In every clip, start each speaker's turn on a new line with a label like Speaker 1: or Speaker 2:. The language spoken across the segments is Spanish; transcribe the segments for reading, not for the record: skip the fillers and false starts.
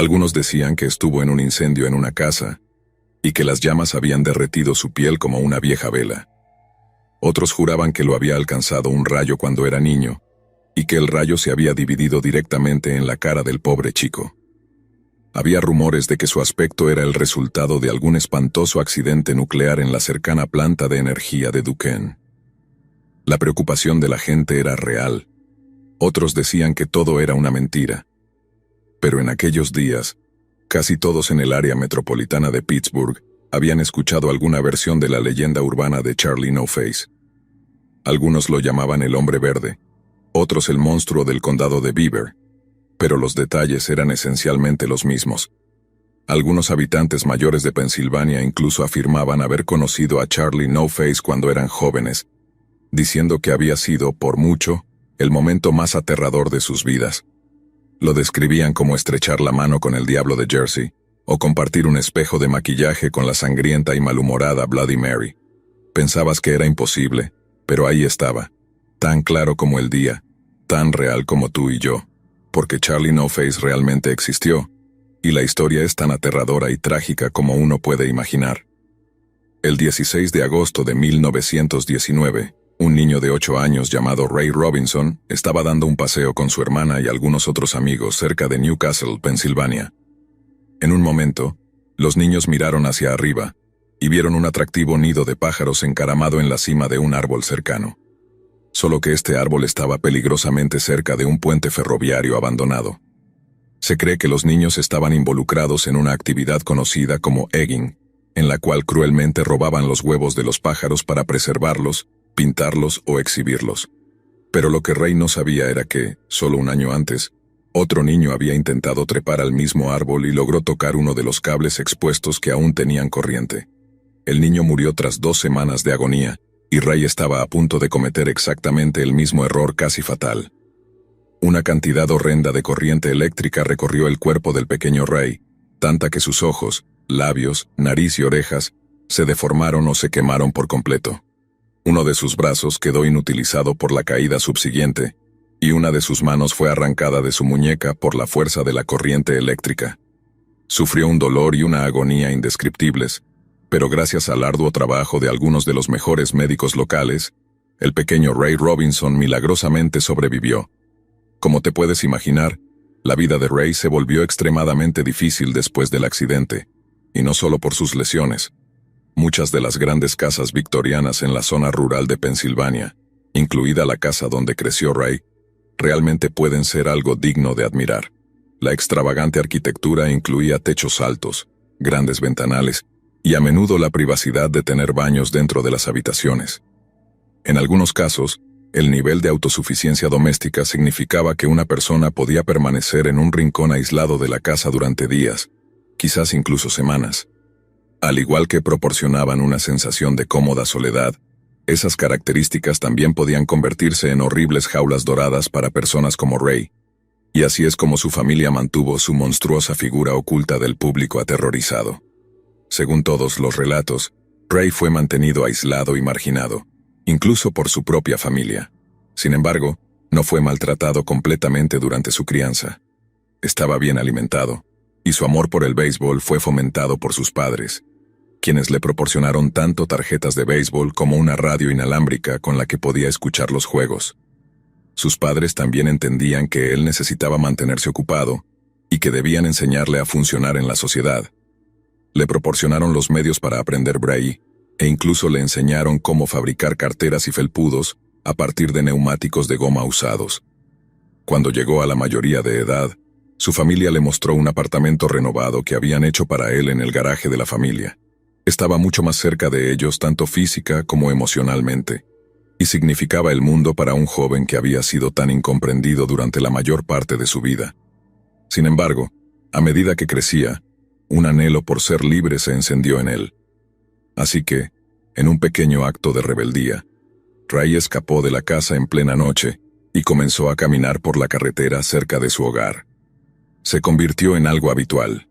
Speaker 1: Algunos decían que estuvo en un incendio en una casa y que las llamas habían derretido su piel como una vieja vela. Otros juraban que lo había alcanzado un rayo cuando era niño y que el rayo se había dividido directamente en la cara del pobre chico. Había rumores de que su aspecto era el resultado de algún espantoso accidente nuclear en la cercana planta de energía de Duquesne. La preocupación de la gente era real. Otros decían que todo era una mentira. Pero en aquellos días, casi todos en el área metropolitana de Pittsburgh habían escuchado alguna versión de la leyenda urbana de Charlie No Face. Algunos lo llamaban el Hombre Verde, otros el monstruo del condado de Beaver, pero los detalles eran esencialmente los mismos. Algunos habitantes mayores de Pensilvania incluso afirmaban haber conocido a Charlie No Face cuando eran jóvenes, diciendo que había sido, por mucho, el momento más aterrador de sus vidas. Lo describían como estrechar la mano con el diablo de Jersey, o compartir un espejo de maquillaje con la sangrienta y malhumorada Bloody Mary. Pensabas que era imposible, pero ahí estaba, tan claro como el día, tan real como tú y yo, porque Charlie No Face realmente existió, y la historia es tan aterradora y trágica como uno puede imaginar. El 16 de agosto de 1919, un niño de 8 años llamado Ray Robinson estaba dando un paseo con su hermana y algunos otros amigos cerca de Newcastle, Pensilvania. En un momento, los niños miraron hacia arriba y vieron un atractivo nido de pájaros encaramado en la cima de un árbol cercano. Solo que este árbol estaba peligrosamente cerca de un puente ferroviario abandonado. Se cree que los niños estaban involucrados en una actividad conocida como egging, en la cual cruelmente robaban los huevos de los pájaros para preservarlos, pintarlos o exhibirlos. Pero lo que Ray no sabía era que, solo un año antes, otro niño había intentado trepar al mismo árbol y logró tocar uno de los cables expuestos que aún tenían corriente. El niño murió tras 2 semanas de agonía, y Ray estaba a punto de cometer exactamente el mismo error casi fatal. Una cantidad horrenda de corriente eléctrica recorrió el cuerpo del pequeño Ray, tanta que sus ojos, labios, nariz y orejas se deformaron o se quemaron por completo. Uno de sus brazos quedó inutilizado por la caída subsiguiente, y una de sus manos fue arrancada de su muñeca por la fuerza de la corriente eléctrica. Sufrió un dolor y una agonía indescriptibles, pero gracias al arduo trabajo de algunos de los mejores médicos locales, el pequeño Ray Robinson milagrosamente sobrevivió. Como te puedes imaginar, la vida de Ray se volvió extremadamente difícil después del accidente, y no solo por sus lesiones. Muchas de las grandes casas victorianas en la zona rural de Pensilvania, incluida la casa donde creció Ray, realmente pueden ser algo digno de admirar. La extravagante arquitectura incluía techos altos, grandes ventanales, y a menudo la privacidad de tener baños dentro de las habitaciones. En algunos casos, el nivel de autosuficiencia doméstica significaba que una persona podía permanecer en un rincón aislado de la casa durante días, quizás incluso semanas. Al igual que proporcionaban una sensación de cómoda soledad, esas características también podían convertirse en horribles jaulas doradas para personas como Ray, y así es como su familia mantuvo su monstruosa figura oculta del público aterrorizado. Según todos los relatos, Ray fue mantenido aislado y marginado, incluso por su propia familia. Sin embargo, no fue maltratado completamente durante su crianza. Estaba bien alimentado, y su amor por el béisbol fue fomentado por sus padres, quienes le proporcionaron tanto tarjetas de béisbol como una radio inalámbrica con la que podía escuchar los juegos. Sus padres también entendían que él necesitaba mantenerse ocupado y que debían enseñarle a funcionar en la sociedad. Le proporcionaron los medios para aprender braille e incluso le enseñaron cómo fabricar carteras y felpudos a partir de neumáticos de goma usados. Cuando llegó a la mayoría de edad, su familia le mostró un apartamento renovado que habían hecho para él en el garaje de la familia. Estaba mucho más cerca de ellos tanto física como emocionalmente, y significaba el mundo para un joven que había sido tan incomprendido durante la mayor parte de su vida. Sin embargo, a medida que crecía, un anhelo por ser libre se encendió en él. Así que, en un pequeño acto de rebeldía, Ray escapó de la casa en plena noche y comenzó a caminar por la carretera cerca de su hogar. Se convirtió en algo habitual.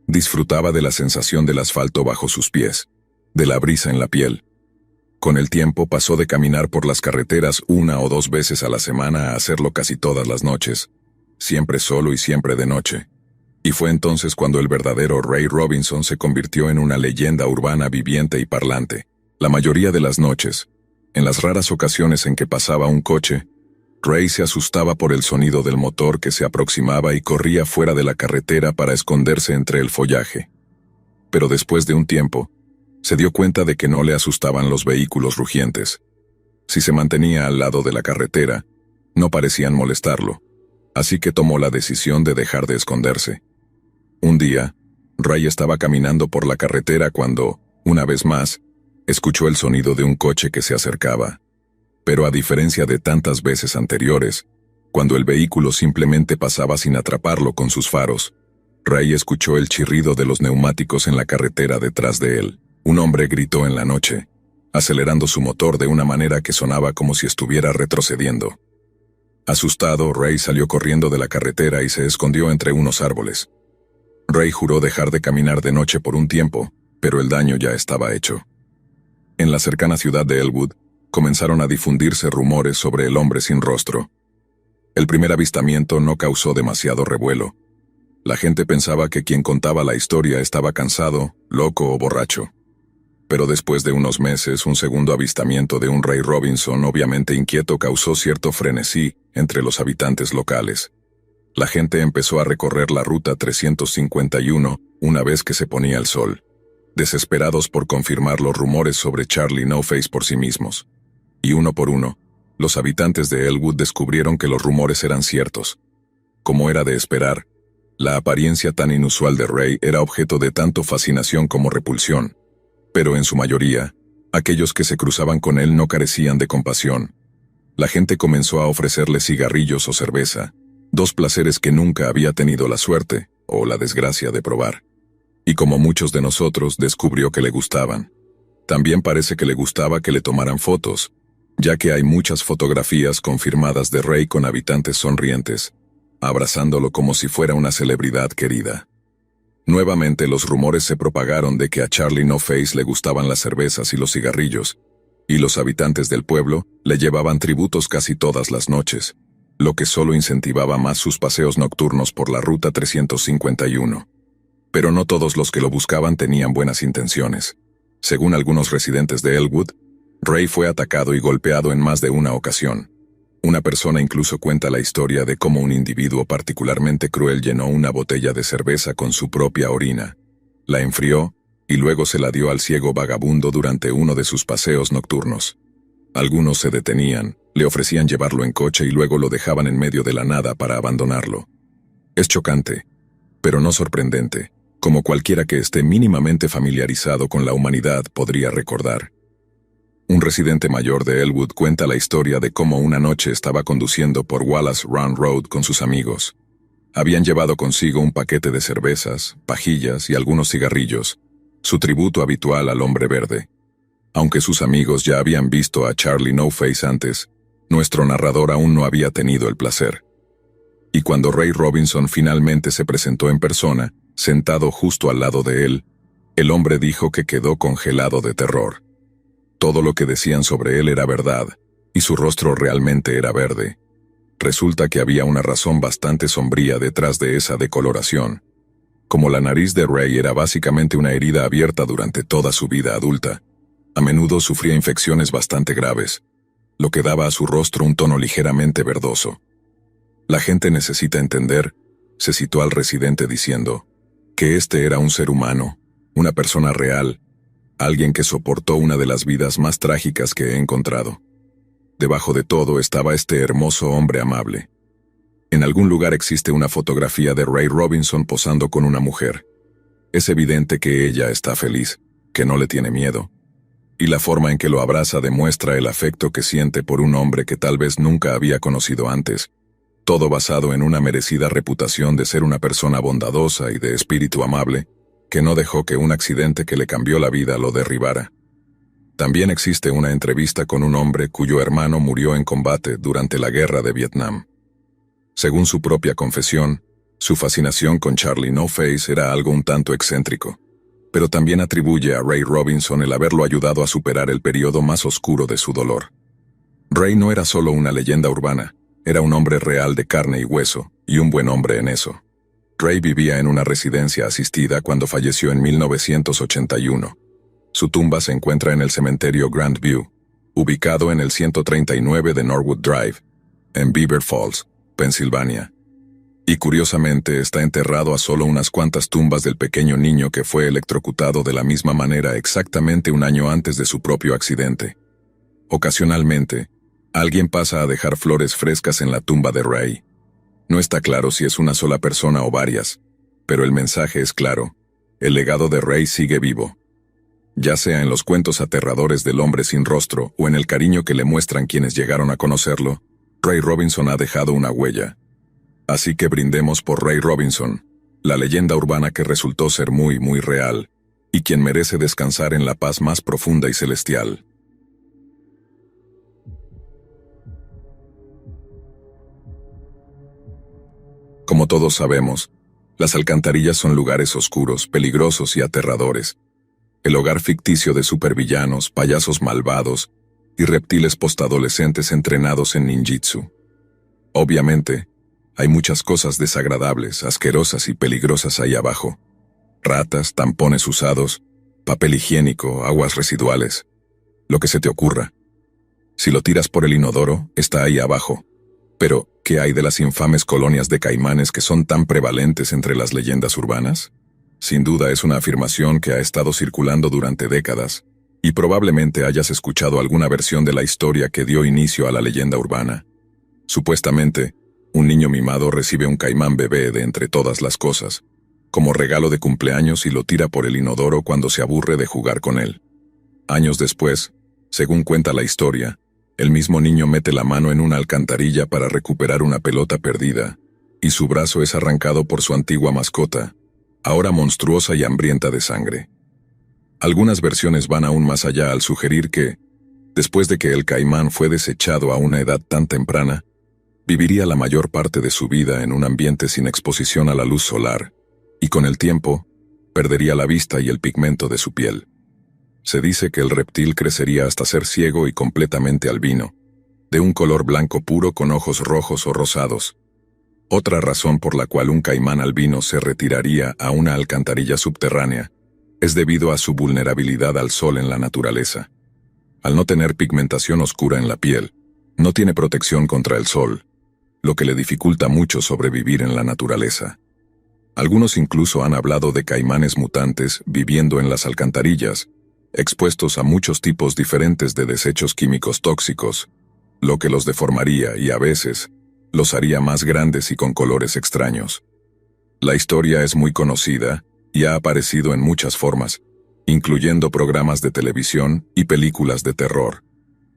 Speaker 1: Disfrutaba de la sensación del asfalto bajo sus pies, de la brisa en la piel. Con el tiempo pasó de caminar por las carreteras 1 o 2 veces a la semana a hacerlo casi todas las noches, siempre solo y siempre de noche. Y fue entonces cuando el verdadero Ray Robinson se convirtió en una leyenda urbana viviente y parlante. La mayoría de las noches, en las raras ocasiones en que pasaba un coche, Ray se asustaba por el sonido del motor que se aproximaba y corría fuera de la carretera para esconderse entre el follaje. Pero después de un tiempo, se dio cuenta de que no le asustaban los vehículos rugientes. Si se mantenía al lado de la carretera, no parecían molestarlo, así que tomó la decisión de dejar de esconderse. Un día, Ray estaba caminando por la carretera cuando, una vez más, escuchó el sonido de un coche que se acercaba. Pero a diferencia de tantas veces anteriores, cuando el vehículo simplemente pasaba sin atraparlo con sus faros, Ray escuchó el chirrido de los neumáticos en la carretera detrás de él. Un hombre gritó en la noche, acelerando su motor de una manera que sonaba como si estuviera retrocediendo. Asustado, Ray salió corriendo de la carretera y se escondió entre unos árboles. Ray juró dejar de caminar de noche por un tiempo, pero el daño ya estaba hecho. En la cercana ciudad de Elwood, comenzaron a difundirse rumores sobre el hombre sin rostro. El primer avistamiento no causó demasiado revuelo. La gente pensaba que quien contaba la historia estaba cansado, loco o borracho. Pero después de unos meses, un segundo avistamiento de un Ray Robinson obviamente inquieto causó cierto frenesí entre los habitantes locales. La gente empezó a recorrer la ruta 351 una vez que se ponía el sol, desesperados por confirmar los rumores sobre Charlie No Face por sí mismos. Y uno por uno, los habitantes de Elwood descubrieron que los rumores eran ciertos. Como era de esperar, la apariencia tan inusual de Ray era objeto de tanto fascinación como repulsión. Pero en su mayoría, aquellos que se cruzaban con él no carecían de compasión. La gente comenzó a ofrecerle cigarrillos o cerveza, dos placeres que nunca había tenido la suerte, o la desgracia de probar. Y como muchos de nosotros, descubrió que le gustaban. También parece que le gustaba que le tomaran fotos, ya que hay muchas fotografías confirmadas de Ray con habitantes sonrientes, abrazándolo como si fuera una celebridad querida. Nuevamente los rumores se propagaron de que a Charlie No Face le gustaban las cervezas y los cigarrillos, y los habitantes del pueblo le llevaban tributos casi todas las noches, lo que solo incentivaba más sus paseos nocturnos por la ruta 351. Pero no todos los que lo buscaban tenían buenas intenciones. Según algunos residentes de Elwood, Ray fue atacado y golpeado en más de una ocasión. Una persona incluso cuenta la historia de cómo un individuo particularmente cruel llenó una botella de cerveza con su propia orina, la enfrió y luego se la dio al ciego vagabundo durante uno de sus paseos nocturnos. Algunos se detenían, le ofrecían llevarlo en coche y luego lo dejaban en medio de la nada para abandonarlo. Es chocante, pero no sorprendente, como cualquiera que esté mínimamente familiarizado con la humanidad podría recordar. Un residente mayor de Elwood cuenta la historia de cómo una noche estaba conduciendo por Wallace Run Road con sus amigos. Habían llevado consigo un paquete de cervezas, pajillas y algunos cigarrillos, su tributo habitual al hombre verde. Aunque sus amigos ya habían visto a Charlie No Face antes, nuestro narrador aún no había tenido el placer. Y cuando Ray Robinson finalmente se presentó en persona, sentado justo al lado de él, el hombre dijo que quedó congelado de terror. Todo lo que decían sobre él era verdad, y su rostro realmente era verde. Resulta que había una razón bastante sombría detrás de esa decoloración. Como la nariz de Ray era básicamente una herida abierta durante toda su vida adulta, a menudo sufría infecciones bastante graves, lo que daba a su rostro un tono ligeramente verdoso. La gente necesita entender, se citó al residente diciendo, que este era un ser humano, una persona real, alguien que soportó una de las vidas más trágicas que he encontrado. Debajo de todo estaba este hermoso hombre amable. En algún lugar existe una fotografía de Ray Robinson posando con una mujer. Es evidente que ella está feliz, que no le tiene miedo. Y la forma en que lo abraza demuestra el afecto que siente por un hombre que tal vez nunca había conocido antes. Todo basado en una merecida reputación de ser una persona bondadosa y de espíritu amable, que no dejó que un accidente que le cambió la vida lo derribara. También existe una entrevista con un hombre cuyo hermano murió en combate durante la guerra de Vietnam. Según su propia confesión, su fascinación con Charlie No Face era algo un tanto excéntrico, pero también atribuye a Ray Robinson el haberlo ayudado a superar el periodo más oscuro de su dolor. Ray no era solo una leyenda urbana, era un hombre real de carne y hueso, y un buen hombre en eso. Ray vivía en una residencia asistida cuando falleció en 1981. Su tumba se encuentra en el cementerio Grandview, ubicado en el 139 de Norwood Drive, en Beaver Falls, Pensilvania. Y curiosamente está enterrado a solo unas cuantas tumbas del pequeño niño que fue electrocutado de la misma manera exactamente un año antes de su propio accidente. Ocasionalmente, alguien pasa a dejar flores frescas en la tumba de Ray. No está claro si es una sola persona o varias, pero el mensaje es claro: el legado de Ray sigue vivo. Ya sea en los cuentos aterradores del hombre sin rostro o en el cariño que le muestran quienes llegaron a conocerlo, Ray Robinson ha dejado una huella. Así que brindemos por Ray Robinson, la leyenda urbana que resultó ser muy, muy real, y quien merece descansar en la paz más profunda y celestial. Como todos sabemos, las alcantarillas son lugares oscuros, peligrosos y aterradores. El hogar ficticio de supervillanos, payasos malvados y reptiles postadolescentes entrenados en ninjitsu. Obviamente, hay muchas cosas desagradables, asquerosas y peligrosas ahí abajo. Ratas, tampones usados, papel higiénico, aguas residuales. Lo que se te ocurra. Si lo tiras por el inodoro, está ahí abajo. Pero, ¿qué hay de las infames colonias de caimanes que son tan prevalentes entre las leyendas urbanas? Sin duda es una afirmación que ha estado circulando durante décadas, y probablemente hayas escuchado alguna versión de la historia que dio inicio a la leyenda urbana. Supuestamente, un niño mimado recibe un caimán bebé de entre todas las cosas, como regalo de cumpleaños, y lo tira por el inodoro cuando se aburre de jugar con él. Años después, según cuenta la historia, el mismo niño mete la mano en una alcantarilla para recuperar una pelota perdida, y su brazo es arrancado por su antigua mascota, ahora monstruosa y hambrienta de sangre. Algunas versiones van aún más allá al sugerir que, después de que el caimán fue desechado a una edad tan temprana, viviría la mayor parte de su vida en un ambiente sin exposición a la luz solar, y con el tiempo, perdería la vista y el pigmento de su piel. Se dice que el reptil crecería hasta ser ciego y completamente albino, de un color blanco puro con ojos rojos o rosados. Otra razón por la cual un caimán albino se retiraría a una alcantarilla subterránea es debido a su vulnerabilidad al sol en la naturaleza. Al no tener pigmentación oscura en la piel, no tiene protección contra el sol, lo que le dificulta mucho sobrevivir en la naturaleza. Algunos incluso han hablado de caimanes mutantes viviendo en las alcantarillas, expuestos a muchos tipos diferentes de desechos químicos tóxicos, lo que los deformaría y a veces los haría más grandes y con colores extraños. La historia es muy conocida y ha aparecido en muchas formas, incluyendo programas de televisión y películas de terror.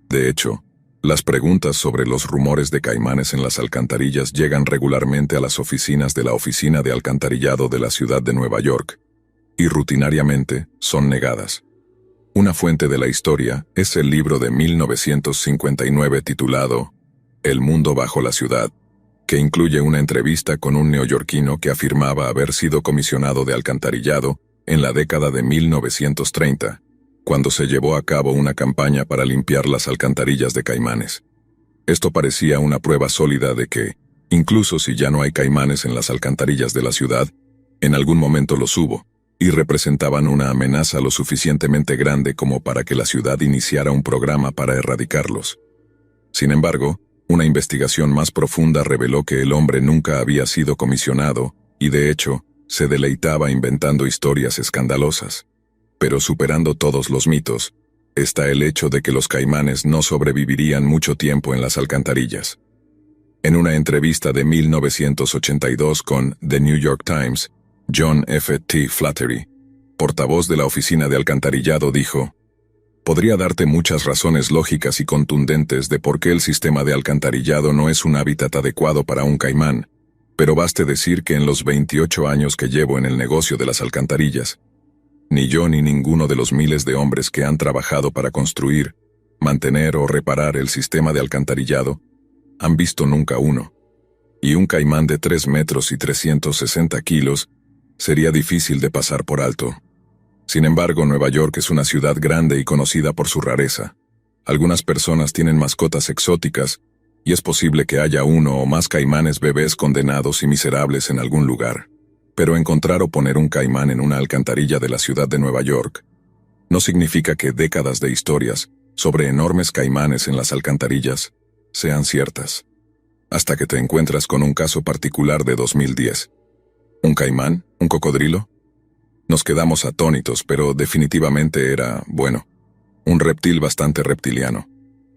Speaker 1: De hecho, las preguntas sobre los rumores de caimanes en las alcantarillas llegan regularmente a las oficinas de la Oficina de Alcantarillado de la ciudad de Nueva York, y rutinariamente son negadas. Una fuente de la historia es el libro de 1959 titulado El mundo bajo la ciudad, que incluye una entrevista con un neoyorquino que afirmaba haber sido comisionado de alcantarillado en la década de 1930, cuando se llevó a cabo una campaña para limpiar las alcantarillas de caimanes. Esto parecía una prueba sólida de que, incluso si ya no hay caimanes en las alcantarillas de la ciudad, en algún momento los hubo, y representaban una amenaza lo suficientemente grande como para que la ciudad iniciara un programa para erradicarlos. Sin embargo, una investigación más profunda reveló que el hombre nunca había sido comisionado, y de hecho, se deleitaba inventando historias escandalosas. Pero superando todos los mitos, está el hecho de que los caimanes no sobrevivirían mucho tiempo en las alcantarillas. En una entrevista de 1982 con The New York Times, John F. T. Flattery, portavoz de la Oficina de Alcantarillado, dijo: "Podría darte muchas razones lógicas y contundentes de por qué el sistema de alcantarillado no es un hábitat adecuado para un caimán, pero baste decir que en los 28 años que llevo en el negocio de las alcantarillas, ni yo ni ninguno de los miles de hombres que han trabajado para construir, mantener o reparar el sistema de alcantarillado han visto nunca uno. Y un caimán de 3 metros y 360 kilos sería difícil de pasar por alto. Sin embargo, Nueva York es una ciudad grande y conocida por su rareza. Algunas personas tienen mascotas exóticas, y es posible que haya uno o más caimanes bebés condenados y miserables en algún lugar. Pero encontrar o poner un caimán en una alcantarilla de la ciudad de Nueva York no significa que décadas de historias sobre enormes caimanes en las alcantarillas sean ciertas. Hasta que te encuentras con un caso particular de 2010. ¿Un caimán? ¿Un cocodrilo? Nos quedamos atónitos, pero definitivamente era, bueno, un reptil bastante reptiliano,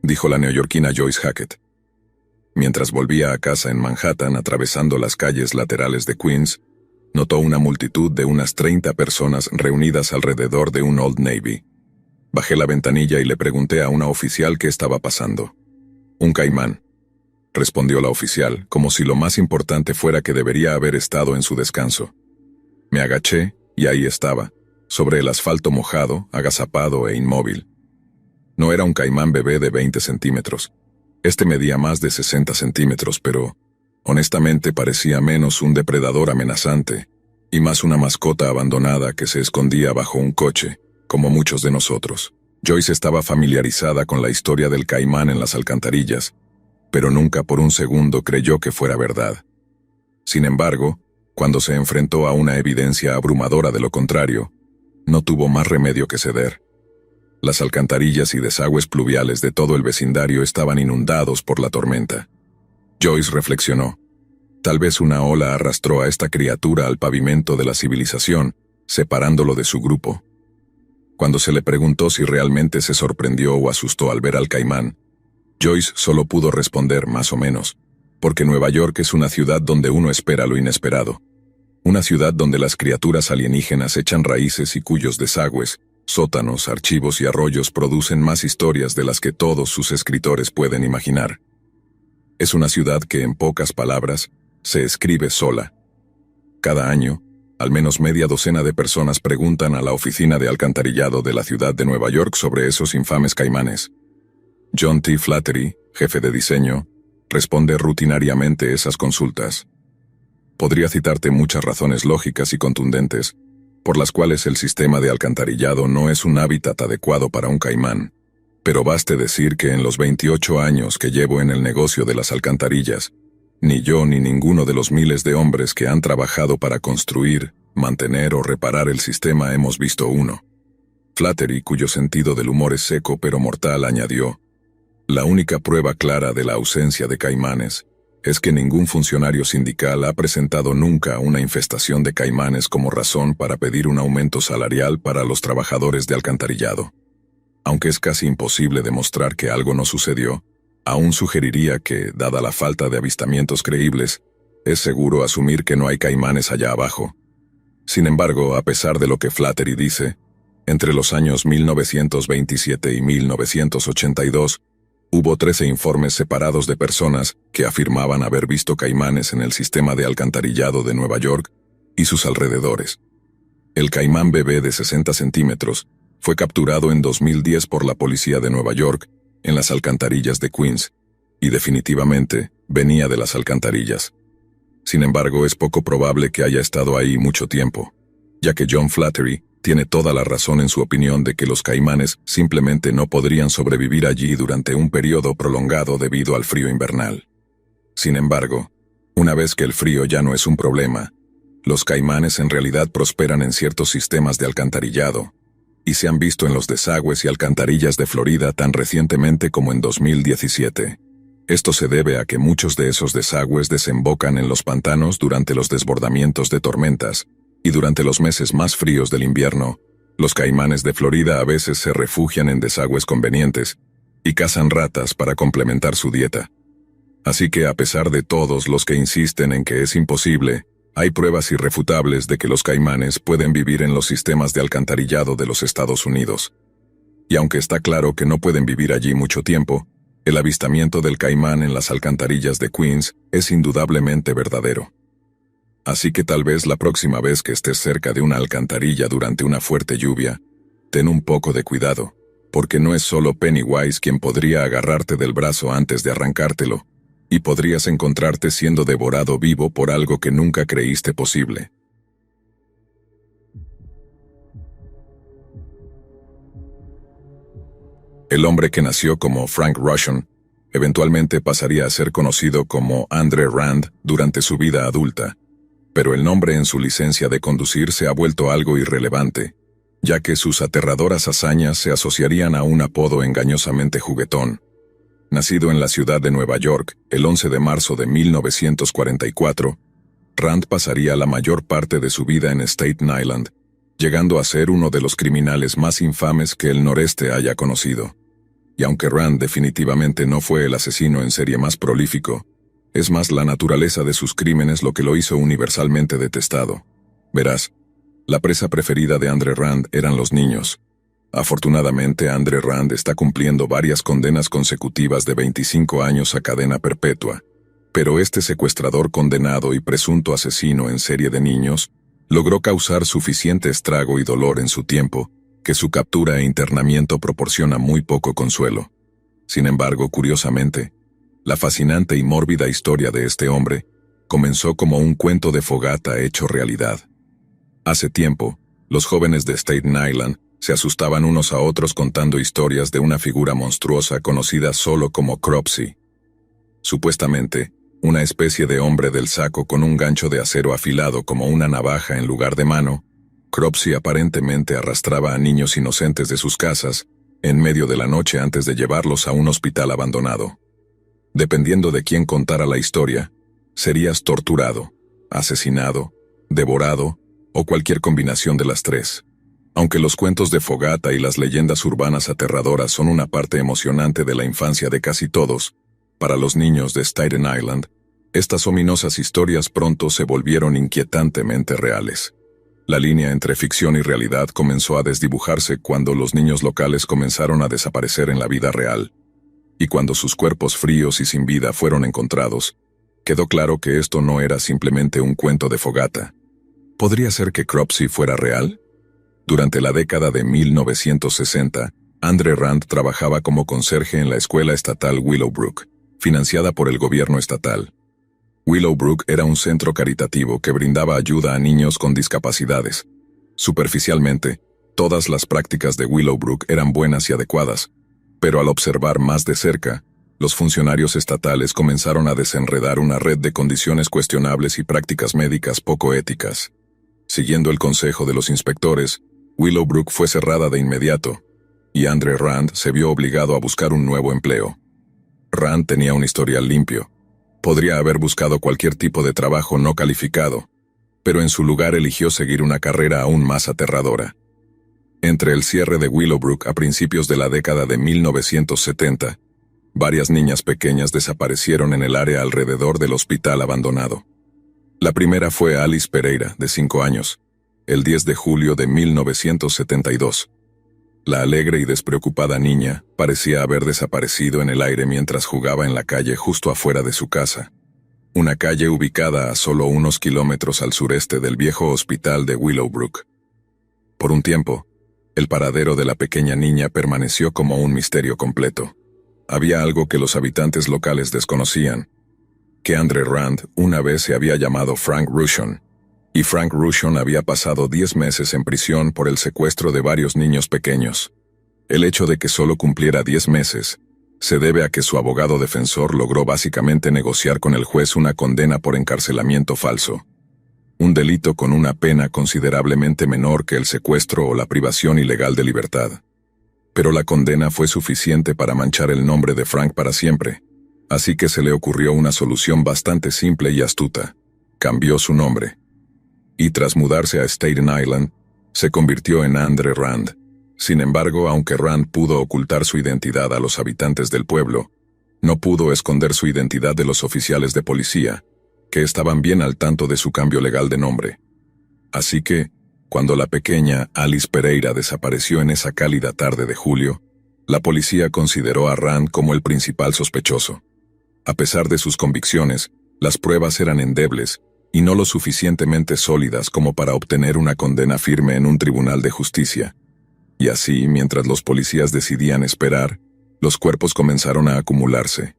Speaker 1: dijo la neoyorquina Joyce Hackett. Mientras volvía a casa en Manhattan atravesando las calles laterales de Queens, notó una multitud de unas 30 personas reunidas alrededor de un Old Navy. Bajé la ventanilla y le pregunté a una oficial qué estaba pasando. «Un caimán», respondió la oficial, como si lo más importante fuera que debería haber estado en su descanso. Me agaché y ahí estaba, sobre el asfalto mojado, agazapado e inmóvil. No era un caimán bebé de 20 centímetros. Este medía más de 60 centímetros, pero, honestamente, parecía menos un depredador amenazante y más una mascota abandonada que se escondía bajo un coche, como muchos de nosotros. Joyce estaba familiarizada con la historia del caimán en las alcantarillas, pero nunca por un segundo creyó que fuera verdad. Sin embargo, cuando se enfrentó a una evidencia abrumadora de lo contrario, no tuvo más remedio que ceder. Las alcantarillas y desagües pluviales de todo el vecindario estaban inundados por la tormenta. Joyce reflexionó. Tal vez una ola arrastró a esta criatura al pavimento de la civilización, separándolo de su grupo. Cuando se le preguntó si realmente se sorprendió o asustó al ver al caimán, Joyce solo pudo responder más o menos, porque Nueva York es una ciudad donde uno espera lo inesperado. Una ciudad donde las criaturas alienígenas echan raíces y cuyos desagües, sótanos, archivos y arroyos producen más historias de las que todos sus escritores pueden imaginar. Es una ciudad que, en pocas palabras, se escribe sola. Cada año, al menos media docena de personas preguntan a la oficina de alcantarillado de la ciudad de Nueva York sobre esos infames caimanes. John T. Flattery, jefe de diseño, responde rutinariamente esas consultas. Podría citarte muchas razones lógicas y contundentes por las cuales el sistema de alcantarillado no es un hábitat adecuado para un caimán, pero baste decir que en los 28 años que llevo en el negocio de las alcantarillas, ni yo ni ninguno de los miles de hombres que han trabajado para construir, mantener o reparar el sistema hemos visto uno. Flattery, cuyo sentido del humor es seco pero mortal, añadió: la única prueba clara de la ausencia de caimanes es que ningún funcionario sindical ha presentado nunca una infestación de caimanes como razón para pedir un aumento salarial para los trabajadores de alcantarillado. Aunque es casi imposible demostrar que algo no sucedió, aún sugeriría que, dada la falta de avistamientos creíbles, es seguro asumir que no hay caimanes allá abajo. Sin embargo, a pesar de lo que Flattery dice, entre los años 1927 y 1982, hubo 13 informes separados de personas que afirmaban haber visto caimanes en el sistema de alcantarillado de Nueva York y sus alrededores. El caimán bebé de 60 centímetros fue capturado en 2010 por la policía de Nueva York en las alcantarillas de Queens, y definitivamente venía de las alcantarillas. Sin embargo, es poco probable que haya estado ahí mucho tiempo, ya que John Flattery tiene toda la razón en su opinión de que los caimanes simplemente no podrían sobrevivir allí durante un periodo prolongado debido al frío invernal. Sin embargo, una vez que el frío ya no es un problema, los caimanes en realidad prosperan en ciertos sistemas de alcantarillado, y se han visto en los desagües y alcantarillas de Florida tan recientemente como en 2017. Esto se debe a que muchos de esos desagües desembocan en los pantanos durante los desbordamientos de tormentas, y durante los meses más fríos del invierno, los caimanes de Florida a veces se refugian en desagües convenientes y cazan ratas para complementar su dieta. Así que, a pesar de todos los que insisten en que es imposible, hay pruebas irrefutables de que los caimanes pueden vivir en los sistemas de alcantarillado de los Estados Unidos. Y aunque está claro que no pueden vivir allí mucho tiempo, el avistamiento del caimán en las alcantarillas de Queens es indudablemente verdadero. Así que tal vez la próxima vez que estés cerca de una alcantarilla durante una fuerte lluvia, ten un poco de cuidado, porque no es solo Pennywise quien podría agarrarte del brazo antes de arrancártelo, y podrías encontrarte siendo devorado vivo por algo que nunca creíste posible. El hombre que nació como Frank Russian eventualmente pasaría a ser conocido como Andre Rand durante su vida adulta, pero el nombre en su licencia de conducir se ha vuelto algo irrelevante, ya que sus aterradoras hazañas se asociarían a un apodo engañosamente juguetón. Nacido en la ciudad de Nueva York el 11 de marzo de 1944, Rand pasaría la mayor parte de su vida en Staten Island, llegando a ser uno de los criminales más infames que el noreste haya conocido. Y aunque Rand definitivamente no fue el asesino en serie más prolífico, es más la naturaleza de sus crímenes lo que lo hizo universalmente detestado. Verás, la presa preferida de Andre Rand eran los niños. Afortunadamente, Andre Rand está cumpliendo varias condenas consecutivas de 25 años a cadena perpetua, pero este secuestrador condenado y presunto asesino en serie de niños logró causar suficiente estrago y dolor en su tiempo que su captura e internamiento proporciona muy poco consuelo. Sin embargo, curiosamente, la fascinante y mórbida historia de este hombre comenzó como un cuento de fogata hecho realidad. Hace tiempo, los jóvenes de Staten Island se asustaban unos a otros contando historias de una figura monstruosa conocida solo como Cropsey. Supuestamente, una especie de hombre del saco con un gancho de acero afilado como una navaja en lugar de mano, Cropsey aparentemente arrastraba a niños inocentes de sus casas en medio de la noche antes de llevarlos a un hospital abandonado. Dependiendo de quién contara la historia, serías torturado, asesinado, devorado o cualquier combinación de las tres. Aunque los cuentos de fogata y las leyendas urbanas aterradoras son una parte emocionante de la infancia de casi todos, para los niños de Staten Island, estas ominosas historias pronto se volvieron inquietantemente reales. La línea entre ficción y realidad comenzó a desdibujarse cuando los niños locales comenzaron a desaparecer en la vida real. Y cuando sus cuerpos fríos y sin vida fueron encontrados, quedó claro que esto no era simplemente un cuento de fogata. ¿Podría ser que Cropsey fuera real? Durante la década de 1960, Andre Rand trabajaba como conserje en la escuela estatal Willowbrook, financiada por el gobierno estatal. Willowbrook era un centro caritativo que brindaba ayuda a niños con discapacidades. Superficialmente, todas las prácticas de Willowbrook eran buenas y adecuadas, pero al observar más de cerca, los funcionarios estatales comenzaron a desenredar una red de condiciones cuestionables y prácticas médicas poco éticas. Siguiendo el consejo de los inspectores, Willowbrook fue cerrada de inmediato, y Andre Rand se vio obligado a buscar un nuevo empleo. Rand tenía un historial limpio. Podría haber buscado cualquier tipo de trabajo no calificado, pero en su lugar eligió seguir una carrera aún más aterradora. Entre el cierre de Willowbrook a principios de la década de 1970, varias niñas pequeñas desaparecieron en el área alrededor del hospital abandonado. La primera fue Alice Pereira, de 5 años, el 10 de julio de 1972. La alegre y despreocupada niña parecía haber desaparecido en el aire mientras jugaba en la calle justo afuera de su casa, una calle ubicada a solo unos kilómetros al sureste del viejo hospital de Willowbrook. Por un tiempo, el paradero de la pequeña niña permaneció como un misterio completo. Había algo que los habitantes locales desconocían, que Andre Rand una vez se había llamado Frank Rushon, y Frank Rushon había pasado 10 meses en prisión por el secuestro de varios niños pequeños. El hecho de que solo cumpliera 10 meses se debe a que su abogado defensor logró básicamente negociar con el juez una condena por encarcelamiento falso, un delito con una pena considerablemente menor que el secuestro o la privación ilegal de libertad. Pero la condena fue suficiente para manchar el nombre de Frank para siempre, así que se le ocurrió una solución bastante simple y astuta. Cambió su nombre. Y tras mudarse a Staten Island, se convirtió en Andre Rand. Sin embargo, aunque Rand pudo ocultar su identidad a los habitantes del pueblo, no pudo esconder su identidad de los oficiales de policía, que estaban bien al tanto de su cambio legal de nombre. Así que, cuando la pequeña Alice Pereira desapareció en esa cálida tarde de julio, la policía consideró a Rand como el principal sospechoso. A pesar de sus convicciones, las pruebas eran endebles y no lo suficientemente sólidas como para obtener una condena firme en un tribunal de justicia. Y así, mientras los policías decidían esperar, los cuerpos comenzaron a acumularse.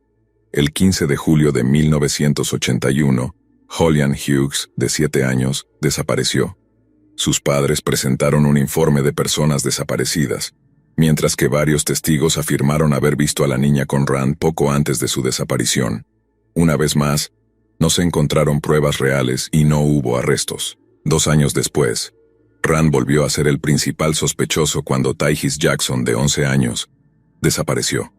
Speaker 1: El 15 de julio de 1981, Julian Hughes, de 7 años, desapareció. Sus padres presentaron un informe de personas desaparecidas, mientras que varios testigos afirmaron haber visto a la niña con Rand poco antes de su desaparición. Una vez más, No se encontraron pruebas reales y no hubo arrestos. 2 años después, Rand volvió a ser el principal sospechoso cuando Tyhis Jackson, de 11 años, desapareció.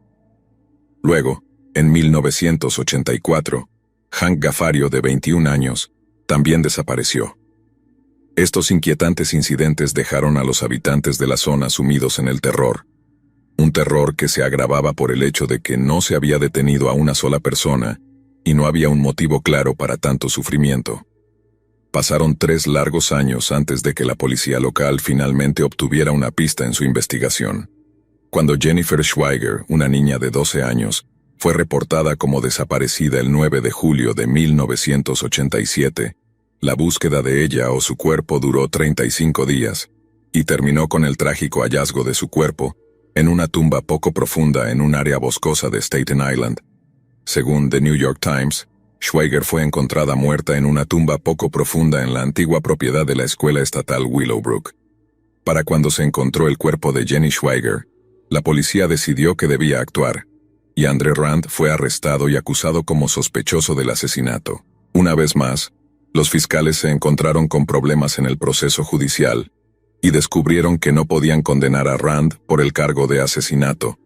Speaker 1: Luego, en 1984, Hank Gafario, de 21 años, también desapareció. Estos inquietantes incidentes dejaron a los habitantes de la zona sumidos en el terror. Un terror que se agravaba por el hecho de que no se había detenido a una sola persona y no había un motivo claro para tanto sufrimiento. Pasaron 3 largos años antes de que la policía local finalmente obtuviera una pista en su investigación. Cuando Jennifer Schweiger, una niña de 12 años, fue reportada como desaparecida el 9 de julio de 1987, la búsqueda de ella o su cuerpo duró 35 días, y terminó con el trágico hallazgo de su cuerpo en una tumba poco profunda en un área boscosa de Staten Island. Según The New York Times, Schweiger fue encontrada muerta en una tumba poco profunda en la antigua propiedad de la escuela estatal Willowbrook. Para cuando se encontró el cuerpo de Jenny Schweiger, la policía decidió que debía actuar, y Andre Rand fue arrestado y acusado como sospechoso del asesinato. Una vez más, los fiscales se encontraron con problemas en el proceso judicial, y descubrieron que no podían condenar a Rand por el cargo de asesinato,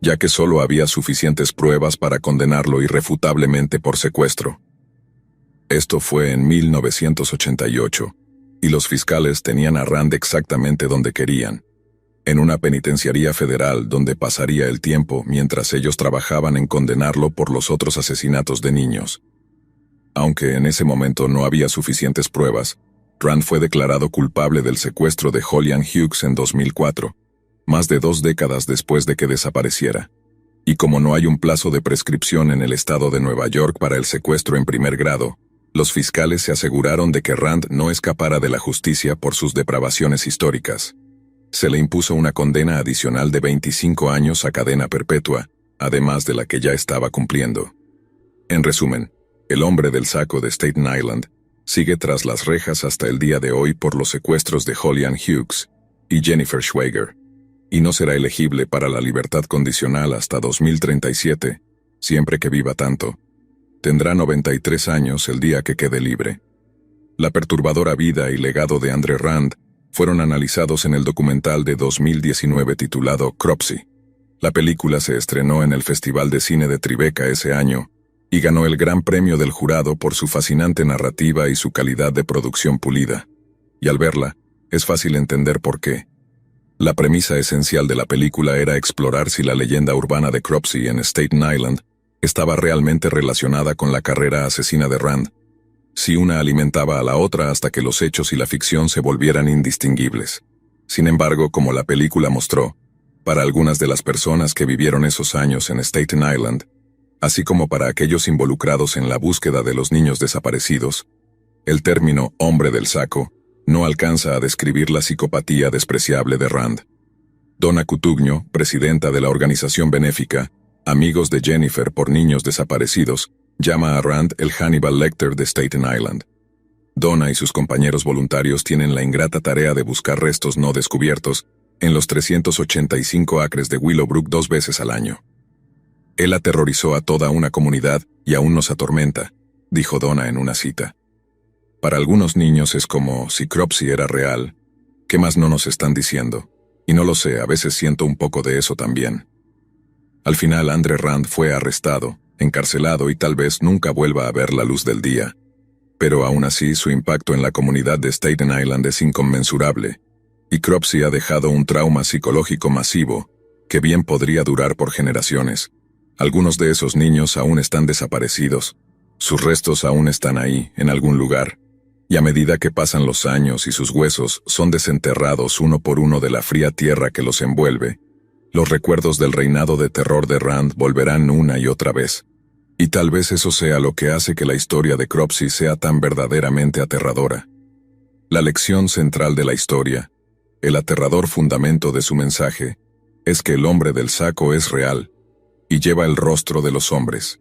Speaker 1: ya que solo había suficientes pruebas para condenarlo irrefutablemente por secuestro. Esto fue en 1988, y los fiscales tenían a Rand exactamente donde querían, en una penitenciaría federal donde pasaría el tiempo mientras ellos trabajaban en condenarlo por los otros asesinatos de niños. Aunque en ese momento no había suficientes pruebas, Rand fue declarado culpable del secuestro de Holly-Ann Hughes en 2004, más de 2 décadas después de que desapareciera. Y como no hay un plazo de prescripción en el estado de Nueva York para el secuestro en primer grado, los fiscales se aseguraron de que Rand no escapara de la justicia por sus depravaciones históricas. Se le impuso una condena adicional de 25 años a cadena perpetua, además de la que ya estaba cumpliendo. En resumen, el hombre del saco de Staten Island sigue tras las rejas hasta el día de hoy por los secuestros de Holly-Ann Hughes y Jennifer Schweiger, y no será elegible para la libertad condicional hasta 2037, siempre que viva tanto. Tendrá 93 años el día que quede libre. La perturbadora vida y legado de Andre Rand fueron analizados en el documental de 2019 titulado Cropsey. La película se estrenó en el Festival de Cine de Tribeca ese año y ganó el Gran Premio del Jurado por su fascinante narrativa y su calidad de producción pulida. Y al verla, es fácil entender por qué. La premisa esencial de la película era explorar si la leyenda urbana de Cropsey en Staten Island estaba realmente relacionada con la carrera asesina de Rand, si una alimentaba a la otra hasta que los hechos y la ficción se volvieran indistinguibles. Sin embargo, como la película mostró, para algunas de las personas que vivieron esos años en Staten Island, así como para aquellos involucrados en la búsqueda de los niños desaparecidos, el término hombre del saco no alcanza a describir la psicopatía despreciable de Rand. Donna Cutugno, presidenta de la organización benéfica Amigos de Jennifer por Niños Desaparecidos, llama a Rand el Hannibal Lecter de Staten Island. Donna y sus compañeros voluntarios tienen la ingrata tarea de buscar restos no descubiertos en los 385 acres de Willowbrook 2 veces al año. Él aterrorizó a toda una comunidad y aún nos atormenta, dijo Donna en una cita. Para algunos niños es como si Cropsey era real. ¿Qué más no nos están diciendo? Y no lo sé, a veces siento un poco de eso también. Al final Andre Rand fue arrestado, encarcelado y tal vez nunca vuelva a ver la luz del día. Pero aún así su impacto en la comunidad de Staten Island es inconmensurable, y Cropsey ha dejado un trauma psicológico masivo que bien podría durar por generaciones. Algunos de esos niños aún están desaparecidos. Sus restos aún están ahí, en algún lugar. Y a medida que pasan los años y sus huesos son desenterrados uno por uno de la fría tierra que los envuelve, los recuerdos del reinado de terror de Rand volverán una y otra vez. Y tal vez eso sea lo que hace que la historia de Cropsey sea tan verdaderamente aterradora. La lección central de la historia, el aterrador fundamento de su mensaje, es que el hombre del saco es real y lleva el rostro de los hombres.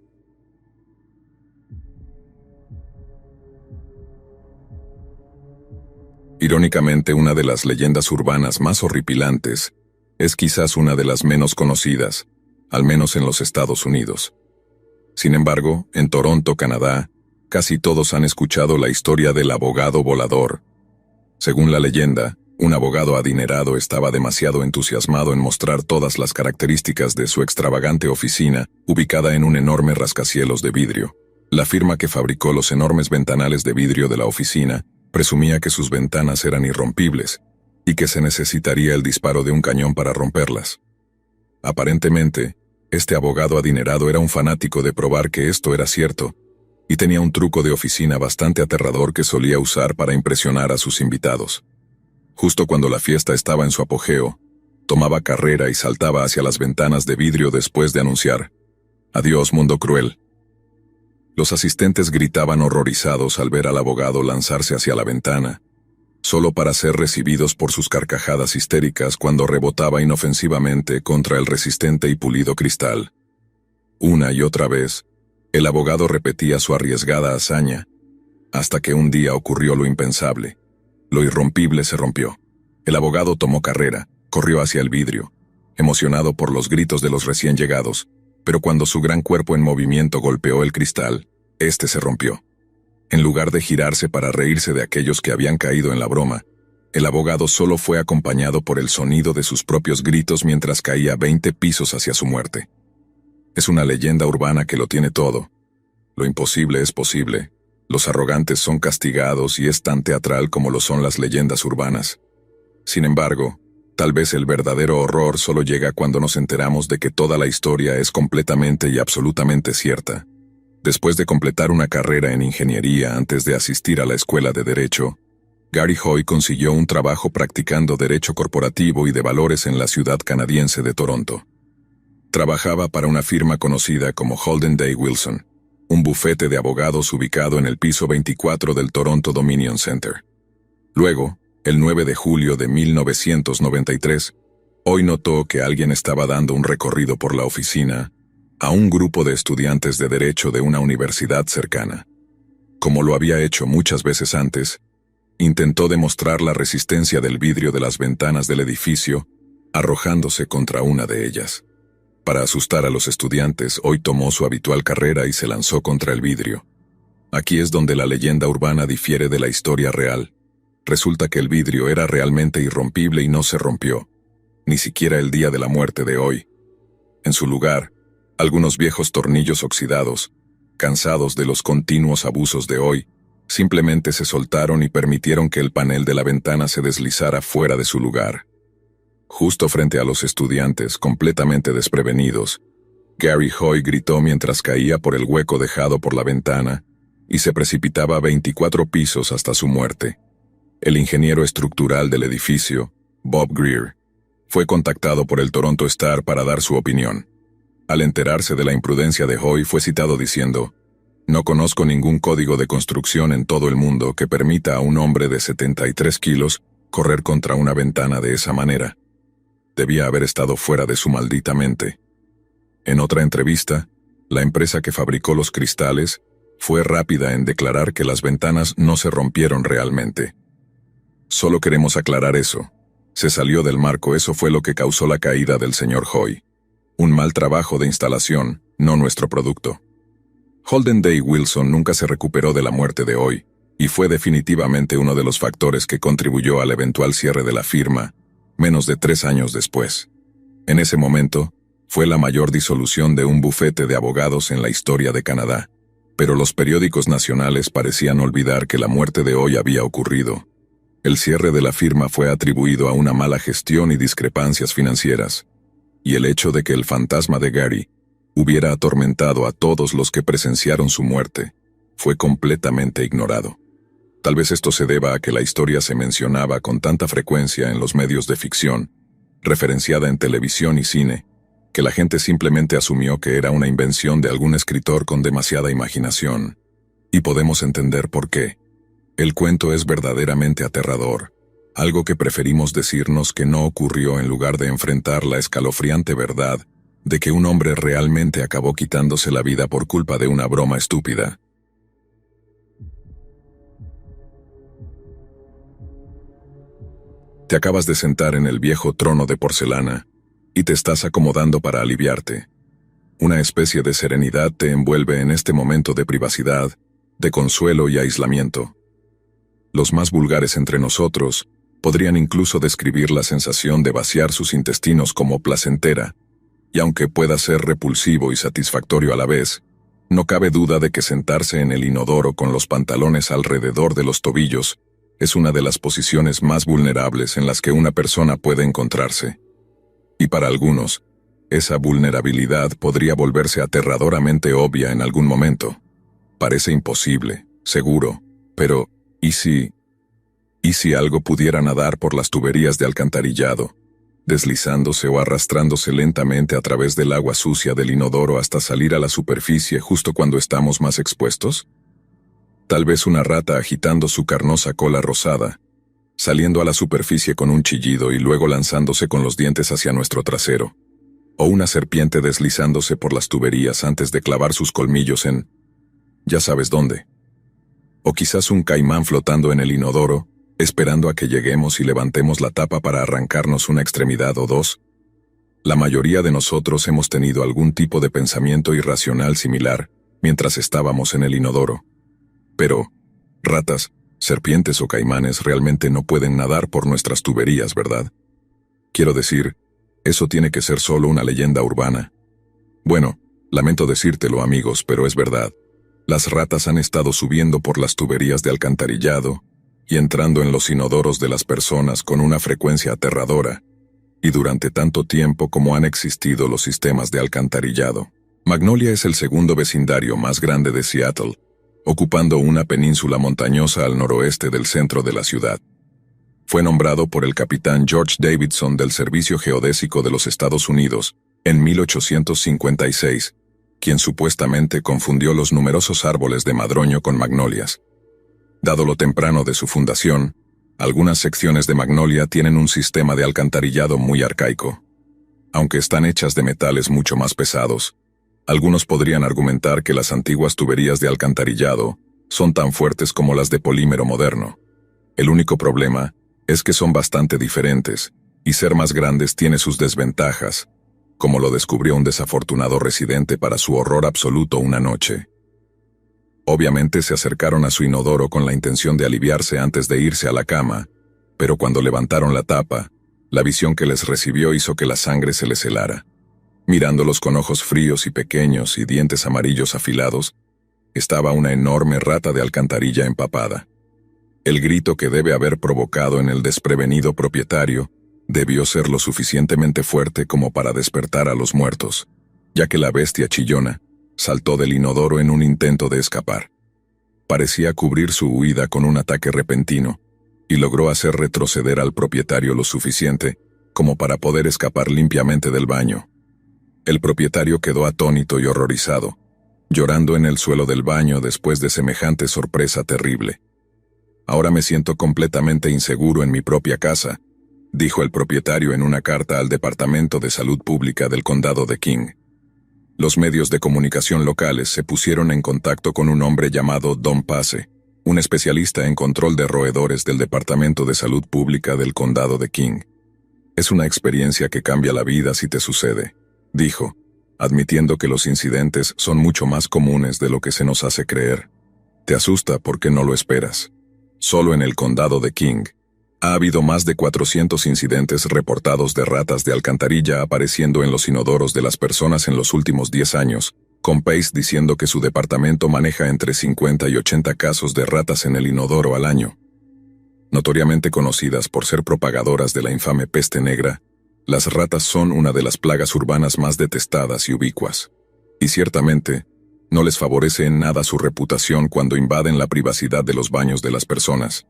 Speaker 1: Irónicamente, una de las leyendas urbanas más horripilantes es quizás una de las menos conocidas, al menos en los Estados Unidos. Sin embargo, en Toronto, Canadá, Casi todos han escuchado la historia del abogado volador. Según la leyenda, un abogado adinerado estaba demasiado entusiasmado en mostrar todas las características de su extravagante oficina, ubicada en un enorme rascacielos de vidrio. La firma que fabricó los enormes ventanales de vidrio de la oficina presumía que sus ventanas eran irrompibles y que se necesitaría el disparo de un cañón para romperlas. Aparentemente, este abogado adinerado era un fanático de probar que esto era cierto, y tenía un truco de oficina bastante aterrador que solía usar para impresionar a sus invitados. Justo cuando la fiesta estaba en su apogeo, tomaba carrera y saltaba hacia las ventanas de vidrio después de anunciar: «Adiós, mundo cruel». Los asistentes gritaban horrorizados al ver al abogado lanzarse hacia la ventana, solo para ser recibidos por sus carcajadas histéricas cuando rebotaba inofensivamente contra el resistente y pulido cristal. Una y otra vez, el abogado repetía su arriesgada hazaña, hasta que un día ocurrió lo impensable. Lo irrompible se rompió. El abogado tomó carrera, corrió hacia el vidrio, emocionado por los gritos de los recién llegados, pero cuando su gran cuerpo en movimiento golpeó el cristal, este se rompió. En lugar de girarse para reírse de aquellos que habían caído en la broma, el abogado solo fue acompañado por el sonido de sus propios gritos mientras caía 20 pisos hacia su muerte. Es una leyenda urbana que lo tiene todo. Lo imposible es posible. Los arrogantes son castigados y es tan teatral como lo son las leyendas urbanas. Sin embargo, tal vez el verdadero horror solo llega cuando nos enteramos de que toda la historia es completamente y absolutamente cierta. Después de completar una carrera en ingeniería antes de asistir a la escuela de Derecho, Gary Hoy consiguió un trabajo practicando Derecho Corporativo y de Valores en la ciudad canadiense de Toronto. Trabajaba para una firma conocida como Holden Day Wilson, un bufete de abogados ubicado en el piso 24 del Toronto Dominion Center. Luego, el 9 de julio de 1993, Hoy notó que alguien estaba dando un recorrido por la oficina a un grupo de estudiantes de Derecho de una universidad cercana. Como lo había hecho muchas veces antes, intentó demostrar la resistencia del vidrio de las ventanas del edificio, arrojándose contra una de ellas. Para asustar a los estudiantes, Hoy tomó su habitual carrera y se lanzó contra el vidrio. Aquí es donde la leyenda urbana difiere de la historia real. Resulta que el vidrio era realmente irrompible y no se rompió, ni siquiera el día de la muerte de Hoy. En su lugar, algunos viejos tornillos oxidados, cansados de los continuos abusos de Hoy, simplemente se soltaron y permitieron que el panel de la ventana se deslizara fuera de su lugar. Justo frente a los estudiantes, completamente desprevenidos, Gary Hoy gritó mientras caía por el hueco dejado por la ventana y se precipitaba 24 pisos hasta su muerte. El ingeniero estructural del edificio, Bob Greer, fue contactado por el Toronto Star para dar su opinión. Al enterarse de la imprudencia de Hoy, fue citado diciendo: «No conozco ningún código de construcción en todo el mundo que permita a un hombre de 73 kilos correr contra una ventana de esa manera. Debía haber estado fuera de su maldita mente». En otra entrevista, la empresa que fabricó los cristales fue rápida en declarar que las ventanas no se rompieron realmente. «Solo queremos aclarar eso. Se salió del marco, eso fue lo que causó la caída del señor Hoy. Un mal trabajo de instalación, no nuestro producto». Holden Day Wilson nunca se recuperó de la muerte de Hoy, y fue definitivamente uno de los factores que contribuyó al eventual cierre de la firma, menos de 3 años después. En ese momento, fue la mayor disolución de un bufete de abogados en la historia de Canadá, pero los periódicos nacionales parecían olvidar que la muerte de Hoy había ocurrido. El cierre de la firma fue atribuido a una mala gestión y discrepancias financieras, y el hecho de que el fantasma de Gary hubiera atormentado a todos los que presenciaron su muerte fue completamente ignorado. Tal vez esto se deba a que la historia se mencionaba con tanta frecuencia en los medios de ficción, referenciada en televisión y cine, que la gente simplemente asumió que era una invención de algún escritor con demasiada imaginación. Y podemos entender por qué. El cuento es verdaderamente aterrador, algo que preferimos decirnos que no ocurrió en lugar de enfrentar la escalofriante verdad de que un hombre realmente acabó quitándose la vida por culpa de una broma estúpida. Te acabas de sentar en el viejo trono de porcelana y te estás acomodando para aliviarte. Una especie de serenidad te envuelve en este momento de privacidad, de consuelo y aislamiento. Los más vulgares entre nosotros podrían incluso describir la sensación de vaciar sus intestinos como placentera, y aunque pueda ser repulsivo y satisfactorio a la vez, no cabe duda de que sentarse en el inodoro con los pantalones alrededor de los tobillos es una de las posiciones más vulnerables en las que una persona puede encontrarse. Y para algunos, esa vulnerabilidad podría volverse aterradoramente obvia en algún momento. Parece imposible, seguro, pero ¿y si algo pudiera nadar por las tuberías de alcantarillado, deslizándose o arrastrándose lentamente a través del agua sucia del inodoro hasta salir a la superficie justo cuando estamos más expuestos? Tal vez una rata agitando su carnosa cola rosada, saliendo a la superficie con un chillido y luego lanzándose con los dientes hacia nuestro trasero. O una serpiente deslizándose por las tuberías antes de clavar sus colmillos en... ya sabes dónde. O quizás un caimán flotando en el inodoro, esperando a que lleguemos y levantemos la tapa para arrancarnos una extremidad o dos. La mayoría de nosotros hemos tenido algún tipo de pensamiento irracional similar mientras estábamos en el inodoro. Pero, ratas, serpientes o caimanes realmente no pueden nadar por nuestras tuberías, ¿verdad? Quiero decir, eso tiene que ser solo una leyenda urbana. Bueno, lamento decírtelo, amigos, pero es verdad. Las ratas han estado subiendo por las tuberías de alcantarillado y entrando en los inodoros de las personas con una frecuencia aterradora, y durante tanto tiempo como han existido los sistemas de alcantarillado. Magnolia es el segundo vecindario más grande de Seattle, ocupando una península montañosa al noroeste del centro de la ciudad. Fue nombrado por el capitán George Davidson del Servicio Geodésico de los Estados Unidos en 1856, quien supuestamente confundió los numerosos árboles de madroño con magnolias. Dado lo temprano de su fundación, algunas secciones de Magnolia tienen un sistema de alcantarillado muy arcaico. Aunque están hechas de metales mucho más pesados, algunos podrían argumentar que las antiguas tuberías de alcantarillado son tan fuertes como las de polímero moderno. El único problema es que son bastante diferentes, y ser más grandes tiene sus desventajas, como lo descubrió un desafortunado residente para su horror absoluto una noche. Obviamente se acercaron a su inodoro con la intención de aliviarse antes de irse a la cama, pero cuando levantaron la tapa, la visión que les recibió hizo que la sangre se les helara. Mirándolos con ojos fríos y pequeños y dientes amarillos afilados, estaba una enorme rata de alcantarilla empapada. El grito que debe haber provocado en el desprevenido propietario debió ser lo suficientemente fuerte como para despertar a los muertos, ya que la bestia chillona saltó del inodoro en un intento de escapar. Parecía cubrir su huida con un ataque repentino, y logró hacer retroceder al propietario lo suficiente como para poder escapar limpiamente del baño. El propietario quedó atónito y horrorizado, llorando en el suelo del baño después de semejante sorpresa terrible. «Ahora me siento completamente inseguro en mi propia casa», dijo el propietario en una carta al Departamento de Salud Pública del Condado de King. Los medios de comunicación locales se pusieron en contacto con un hombre llamado Don Pace, un especialista en control de roedores del Departamento de Salud Pública del Condado de King. «Es una experiencia que cambia la vida si te sucede», dijo, admitiendo que los incidentes son mucho más comunes de lo que se nos hace creer. Te asusta porque no lo esperas. Solo en el condado de King ha habido más de 400 incidentes reportados de ratas de alcantarilla apareciendo en los inodoros de las personas en los últimos 10 años, con Pace diciendo que su departamento maneja entre 50 y 80 casos de ratas en el inodoro al año. Notoriamente conocidas por ser propagadoras de la infame peste negra, las ratas son una de las plagas urbanas más detestadas y ubicuas. Y ciertamente, no les favorece en nada su reputación cuando invaden la privacidad de los baños de las personas.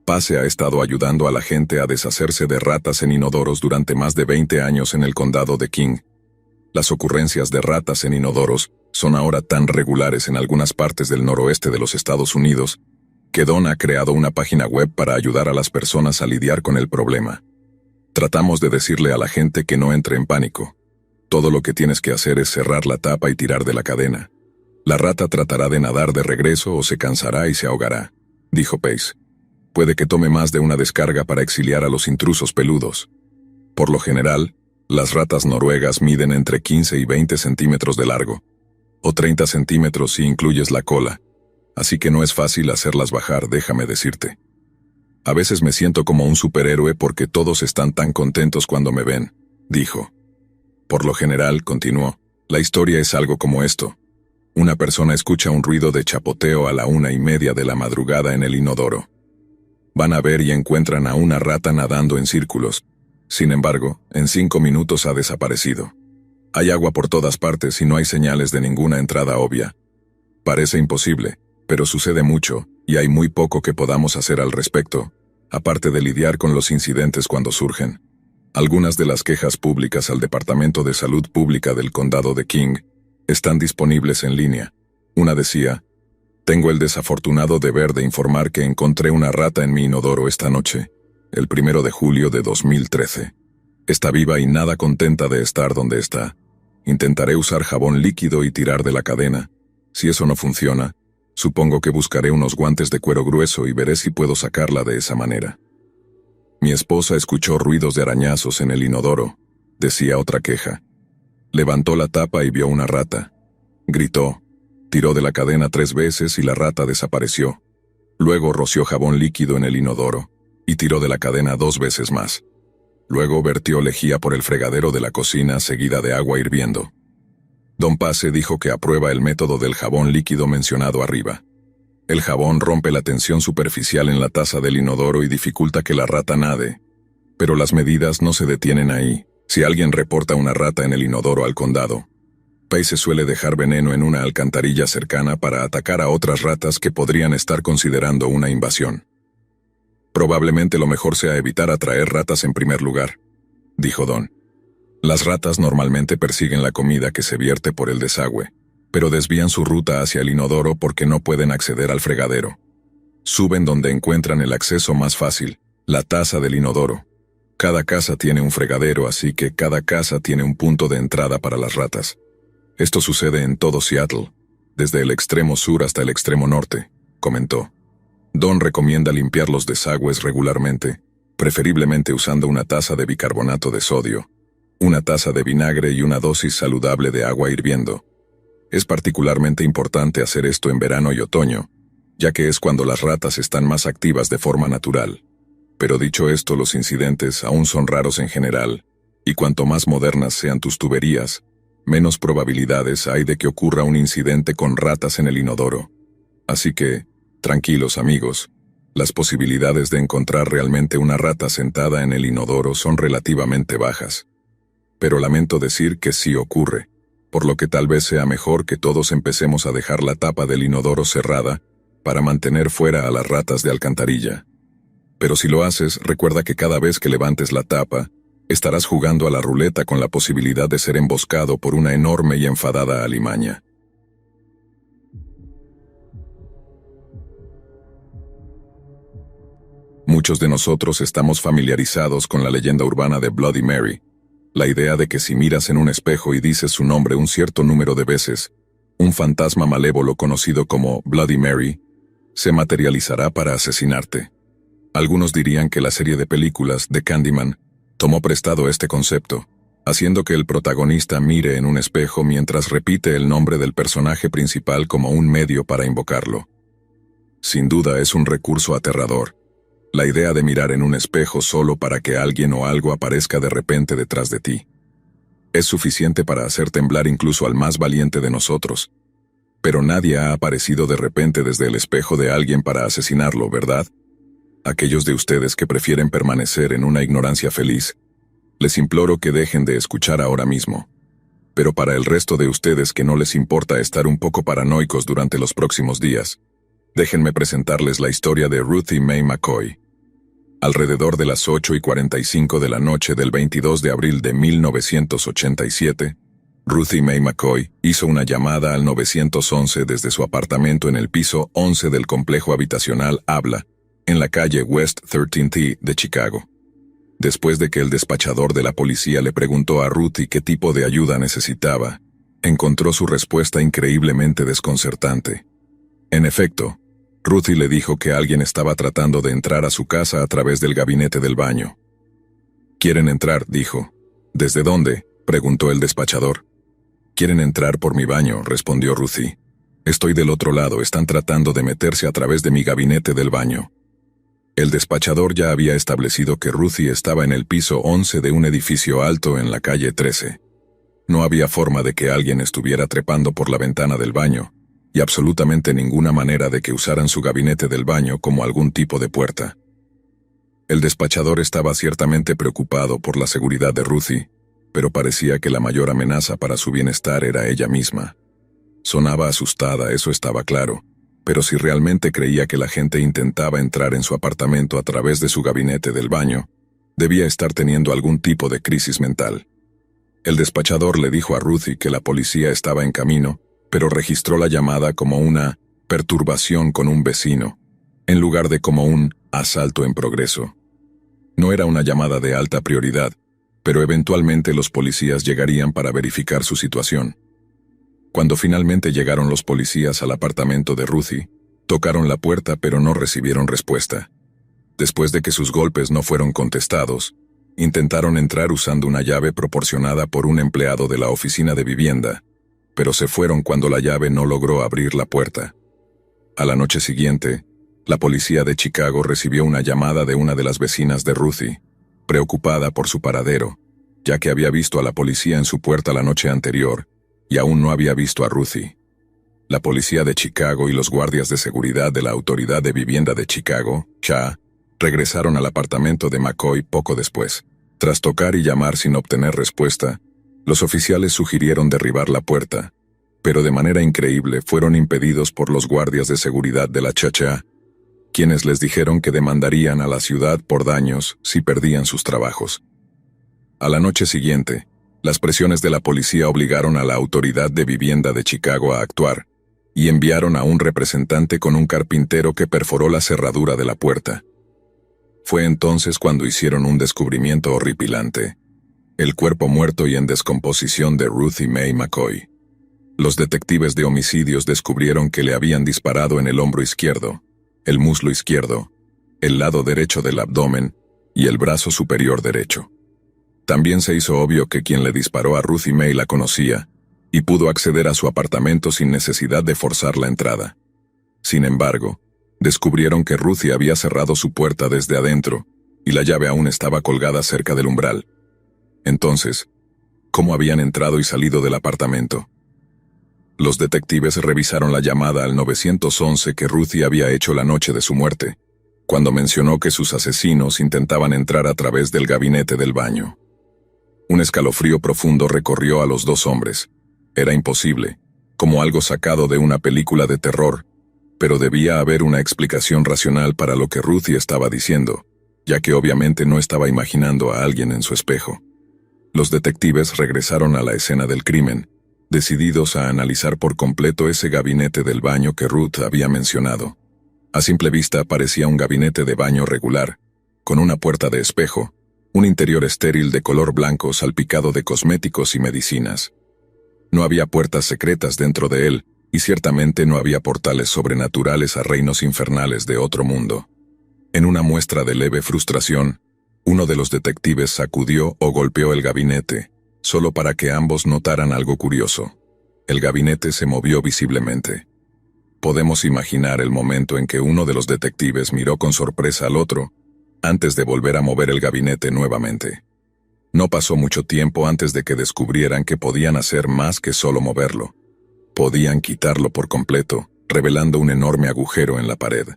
Speaker 1: Pace ha estado ayudando a la gente a deshacerse de ratas en inodoros durante más de 20 años en el condado de King. Las ocurrencias de ratas en inodoros son ahora tan regulares en algunas partes del noroeste de los Estados Unidos que Don ha creado una página web para ayudar a las personas a lidiar con el problema. Tratamos de decirle a la gente que no entre en pánico. Todo lo que tienes que hacer es cerrar la tapa y tirar de la cadena. La rata tratará de nadar de regreso o se cansará y se ahogará, dijo Pace. Puede que tome más de una descarga para exiliar a los intrusos peludos. Por lo general, las ratas noruegas miden entre 15 y 20 centímetros de largo, o 30 centímetros si incluyes la cola, así que no es fácil hacerlas bajar, déjame decirte. A veces me siento como un superhéroe porque todos están tan contentos cuando me ven, dijo. Por lo general, continuó, la historia es algo como esto. Una persona escucha un ruido de chapoteo a la 1:30 de la madrugada en el inodoro. Van a ver y encuentran a una rata nadando en círculos. Sin embargo, en 5 minutos ha desaparecido. Hay agua por todas partes y no hay señales de ninguna entrada obvia. Parece imposible, pero sucede mucho, y hay muy poco que podamos hacer al respecto, aparte de lidiar con los incidentes cuando surgen. Algunas de las quejas públicas al Departamento de Salud Pública del Condado de King están disponibles en línea. Una decía, tengo el desafortunado deber de informar que encontré una rata en mi inodoro esta noche, el 1 de julio de 2013. Está viva y nada contenta de estar donde está. Intentaré usar jabón líquido y tirar de la cadena. Si eso no funciona, supongo que buscaré unos guantes de cuero grueso y veré si puedo sacarla de esa manera. Mi esposa escuchó ruidos de arañazos en el inodoro, decía otra queja. Levantó la tapa y vio una rata. Gritó, tiró de la cadena 3 veces y la rata desapareció. Luego roció jabón líquido en el inodoro y tiró de la cadena 2 veces más. Luego vertió lejía por el fregadero de la cocina seguida de agua hirviendo. Don Pase dijo que aprueba el método del jabón líquido mencionado arriba. El jabón rompe la tensión superficial en la taza del inodoro y dificulta que la rata nade. Pero las medidas no se detienen ahí. Si alguien reporta una rata en el inodoro al condado, Pace suele dejar veneno en una alcantarilla cercana para atacar a otras ratas que podrían estar considerando una invasión. Probablemente lo mejor sea evitar atraer ratas en primer lugar, dijo Don. Las ratas normalmente persiguen la comida que se vierte por el desagüe, pero desvían su ruta hacia el inodoro porque no pueden acceder al fregadero. Suben donde encuentran el acceso más fácil, la taza del inodoro. Cada casa tiene un fregadero, así que cada casa tiene un punto de entrada para las ratas. Esto sucede en todo Seattle, desde el extremo sur hasta el extremo norte, comentó. Don recomienda limpiar los desagües regularmente, preferiblemente usando una taza de bicarbonato de sodio, una taza de vinagre y una dosis saludable de agua hirviendo. Es particularmente importante hacer esto en verano y otoño, ya que es cuando las ratas están más activas de forma natural. Pero dicho esto, los incidentes aún son raros en general, y cuanto más modernas sean tus tuberías, menos probabilidades hay de que ocurra un incidente con ratas en el inodoro. Así que, tranquilos amigos, las posibilidades de encontrar realmente una rata sentada en el inodoro son relativamente bajas. Pero lamento decir que sí ocurre, por lo que tal vez sea mejor que todos empecemos a dejar la tapa del inodoro cerrada para mantener fuera a las ratas de alcantarilla. Pero si lo haces, recuerda que cada vez que levantes la tapa, estarás jugando a la ruleta con la posibilidad de ser emboscado por una enorme y enfadada alimaña. Muchos de nosotros estamos familiarizados con la leyenda urbana de Bloody Mary, la idea de que si miras en un espejo y dices su nombre un cierto número de veces, un fantasma malévolo conocido como Bloody Mary se materializará para asesinarte. Algunos dirían que la serie de películas de Candyman tomó prestado este concepto, haciendo que el protagonista mire en un espejo mientras repite el nombre del personaje principal como un medio para invocarlo. Sin duda es un recurso aterrador, la idea de mirar en un espejo solo para que alguien o algo aparezca de repente detrás de ti. Es suficiente para hacer temblar incluso al más valiente de nosotros. Pero nadie ha aparecido de repente desde el espejo de alguien para asesinarlo, ¿verdad? Aquellos de ustedes que prefieren permanecer en una ignorancia feliz, les imploro que dejen de escuchar ahora mismo. Pero para el resto de ustedes que no les importa estar un poco paranoicos durante los próximos días, déjenme presentarles la historia de Ruthie Mae McCoy. Alrededor de las 8:45 de la noche del 22 de abril de 1987, Ruthie Mae McCoy hizo una llamada al 911 desde su apartamento en el piso 11 del complejo habitacional Habla, en la calle West 13th de Chicago. Después de que el despachador de la policía le preguntó a Ruthie qué tipo de ayuda necesitaba, encontró su respuesta increíblemente desconcertante. En efecto, Ruthie le dijo que alguien estaba tratando de entrar a su casa a través del gabinete del baño. «¿Quieren entrar?», dijo. «¿Desde dónde?», preguntó el despachador. «Quieren entrar por mi baño», respondió Ruthie. Estoy del otro lado, están tratando de meterse a través de mi gabinete del baño. El despachador ya había establecido que Ruthie estaba en el piso 11 de un edificio alto en la calle 13. No había forma de que alguien estuviera trepando por la ventana del baño, y absolutamente ninguna manera de que usaran su gabinete del baño como algún tipo de puerta. El despachador estaba ciertamente preocupado por la seguridad de Ruthie, pero parecía que la mayor amenaza para su bienestar era ella misma. Sonaba asustada, eso estaba claro, pero si realmente creía que la gente intentaba entrar en su apartamento a través de su gabinete del baño, debía estar teniendo algún tipo de crisis mental. El despachador le dijo a Ruthie que la policía estaba en camino, pero registró la llamada como una perturbación con un vecino, en lugar de como un asalto en progreso. No era una llamada de alta prioridad, pero eventualmente los policías llegarían para verificar su situación. Cuando finalmente llegaron los policías al apartamento de Ruthie, tocaron la puerta pero no recibieron respuesta. Después de que sus golpes no fueron contestados, intentaron entrar usando una llave proporcionada por un empleado de la oficina de vivienda, pero se fueron cuando la llave no logró abrir la puerta. A la noche siguiente, la policía de Chicago recibió una llamada de una de las vecinas de Ruthie, preocupada por su paradero, ya que había visto a la policía en su puerta la noche anterior y aún no había visto a Ruthie. La policía de Chicago y los guardias de seguridad de la Autoridad de Vivienda de Chicago, CHA, regresaron al apartamento de McCoy poco después. Tras tocar y llamar sin obtener respuesta, los oficiales sugirieron derribar la puerta, pero de manera increíble fueron impedidos por los guardias de seguridad de la CHA, quienes les dijeron que demandarían a la ciudad por daños si perdían sus trabajos. A la noche siguiente, las presiones de la policía obligaron a la Autoridad de Vivienda de Chicago a actuar, y enviaron a un representante con un carpintero que perforó la cerradura de la puerta. Fue entonces cuando hicieron un descubrimiento horripilante: el cuerpo muerto y en descomposición de Ruthie Mae McCoy. Los detectives de homicidios descubrieron que le habían disparado en el hombro izquierdo, el muslo izquierdo, el lado derecho del abdomen y el brazo superior derecho. También se hizo obvio que quien le disparó a Ruthie Mae la conocía y pudo acceder a su apartamento sin necesidad de forzar la entrada. Sin embargo, descubrieron que Ruthie había cerrado su puerta desde adentro y la llave aún estaba colgada cerca del umbral. Entonces, ¿cómo habían entrado y salido del apartamento? Los detectives revisaron la llamada al 911 que Ruthie había hecho la noche de su muerte, cuando mencionó que sus asesinos intentaban entrar a través del gabinete del baño. Un escalofrío profundo recorrió a los dos hombres. Era imposible, como algo sacado de una película de terror, pero debía haber una explicación racional para lo que Ruthie estaba diciendo, ya que obviamente no estaba imaginando a alguien en su espejo. Los detectives regresaron a la escena del crimen, decididos a analizar por completo ese gabinete del baño que Ruth había mencionado. A simple vista parecía un gabinete de baño regular, con una puerta de espejo, un interior estéril de color blanco salpicado de cosméticos y medicinas. No había puertas secretas dentro de él, y ciertamente no había portales sobrenaturales a reinos infernales de otro mundo. En una muestra de leve frustración, uno de los detectives sacudió o golpeó el gabinete, solo para que ambos notaran algo curioso. El gabinete se movió visiblemente. Podemos imaginar el momento en que uno de los detectives miró con sorpresa al otro, antes de volver a mover el gabinete nuevamente. No pasó mucho tiempo antes de que descubrieran que podían hacer más que solo moverlo. Podían quitarlo por completo, revelando un enorme agujero en la pared.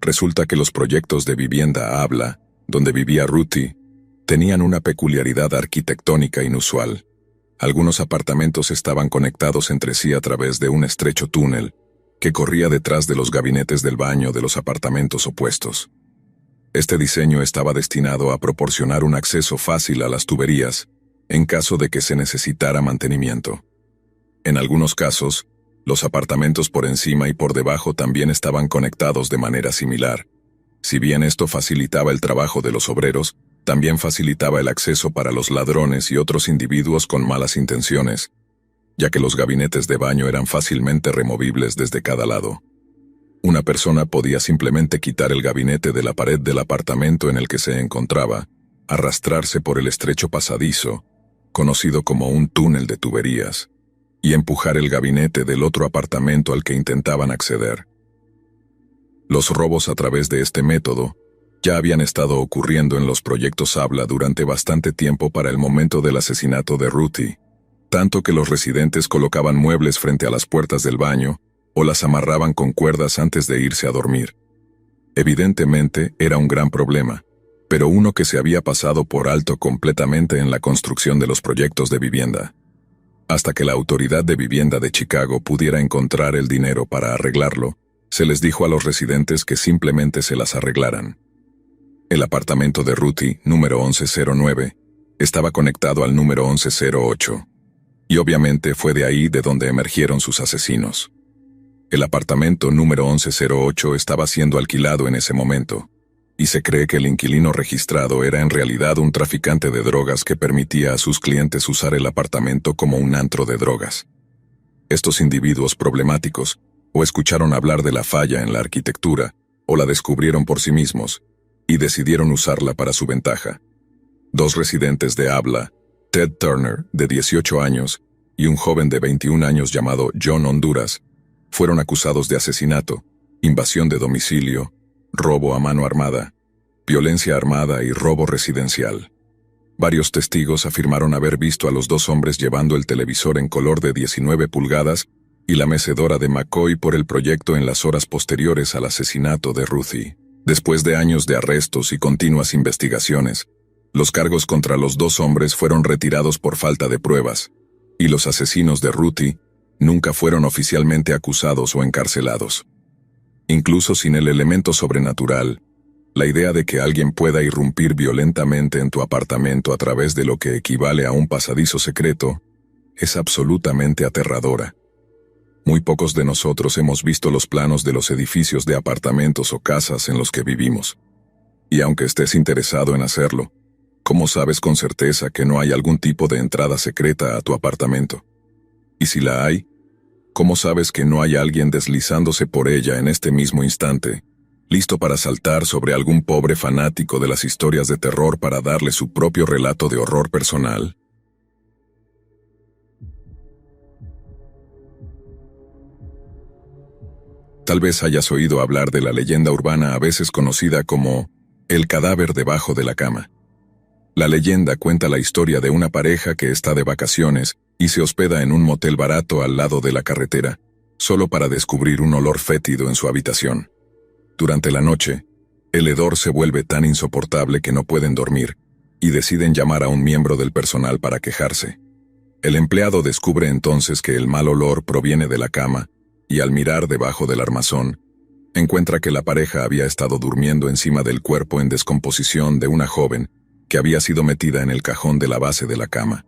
Speaker 1: Resulta que los proyectos de vivienda Habla, donde vivía Ruthie, tenían una peculiaridad arquitectónica inusual. Algunos apartamentos estaban conectados entre sí a través de un estrecho túnel que corría detrás de los gabinetes del baño de los apartamentos opuestos. Este diseño estaba destinado a proporcionar un acceso fácil a las tuberías en caso de que se necesitara mantenimiento. En algunos casos, los apartamentos por encima y por debajo también estaban conectados de manera similar. Si bien esto facilitaba el trabajo de los obreros, también facilitaba el acceso para los ladrones y otros individuos con malas intenciones, ya que los gabinetes de baño eran fácilmente removibles desde cada lado. Una persona podía simplemente quitar el gabinete de la pared del apartamento en el que se encontraba, arrastrarse por el estrecho pasadizo, conocido como un túnel de tuberías, y empujar el gabinete del otro apartamento al que intentaban acceder. Los robos a través de este método ya habían estado ocurriendo en los proyectos Habla durante bastante tiempo para el momento del asesinato de Ruthie, tanto que los residentes colocaban muebles frente a las puertas del baño o las amarraban con cuerdas antes de irse a dormir. Evidentemente era un gran problema, pero uno que se había pasado por alto completamente en la construcción de los proyectos de vivienda. Hasta que la Autoridad de Vivienda de Chicago pudiera encontrar el dinero para arreglarlo, se les dijo a los residentes que simplemente se las arreglaran. El apartamento de Ruthie, número 1109, estaba conectado al número 1108, y obviamente fue de ahí de donde emergieron sus asesinos. El apartamento número 1108 estaba siendo alquilado en ese momento, y se cree que el inquilino registrado era en realidad un traficante de drogas que permitía a sus clientes usar el apartamento como un antro de drogas. Estos individuos problemáticos o escucharon hablar de la falla en la arquitectura, o la descubrieron por sí mismos, y decidieron usarla para su ventaja. Dos residentes de Habla, Ted Turner, de 18 años, y un joven de 21 años llamado John Honduras, fueron acusados de asesinato, invasión de domicilio, robo a mano armada, violencia armada y robo residencial. Varios testigos afirmaron haber visto a los dos hombres llevando el televisor en color de 19 pulgadas y la mecedora de McCoy por el proyecto en las horas posteriores al asesinato de Ruthie. Después de años de arrestos y continuas investigaciones, los cargos contra los dos hombres fueron retirados por falta de pruebas, y los asesinos de Ruthie nunca fueron oficialmente acusados o encarcelados. Incluso sin el elemento sobrenatural, la idea de que alguien pueda irrumpir violentamente en tu apartamento a través de lo que equivale a un pasadizo secreto es absolutamente aterradora. Muy pocos de nosotros hemos visto los planos de los edificios de apartamentos o casas en los que vivimos. Y aunque estés interesado en hacerlo, ¿cómo sabes con certeza que no hay algún tipo de entrada secreta a tu apartamento? Y si la hay, ¿cómo sabes que no hay alguien deslizándose por ella en este mismo instante, listo para saltar sobre algún pobre fanático de las historias de terror para darle su propio relato de horror personal? Tal vez hayas oído hablar de la leyenda urbana a veces conocida como el cadáver debajo de la cama. La leyenda cuenta la historia de una pareja que está de vacaciones y se hospeda en un motel barato al lado de la carretera, solo para descubrir un olor fétido en su habitación. Durante la noche, el hedor se vuelve tan insoportable que no pueden dormir, y deciden llamar a un miembro del personal para quejarse. El empleado descubre entonces que el mal olor proviene de la cama, y al mirar debajo del armazón, encuentra que la pareja había estado durmiendo encima del cuerpo en descomposición de una joven que había sido metida en el cajón de la base de la cama.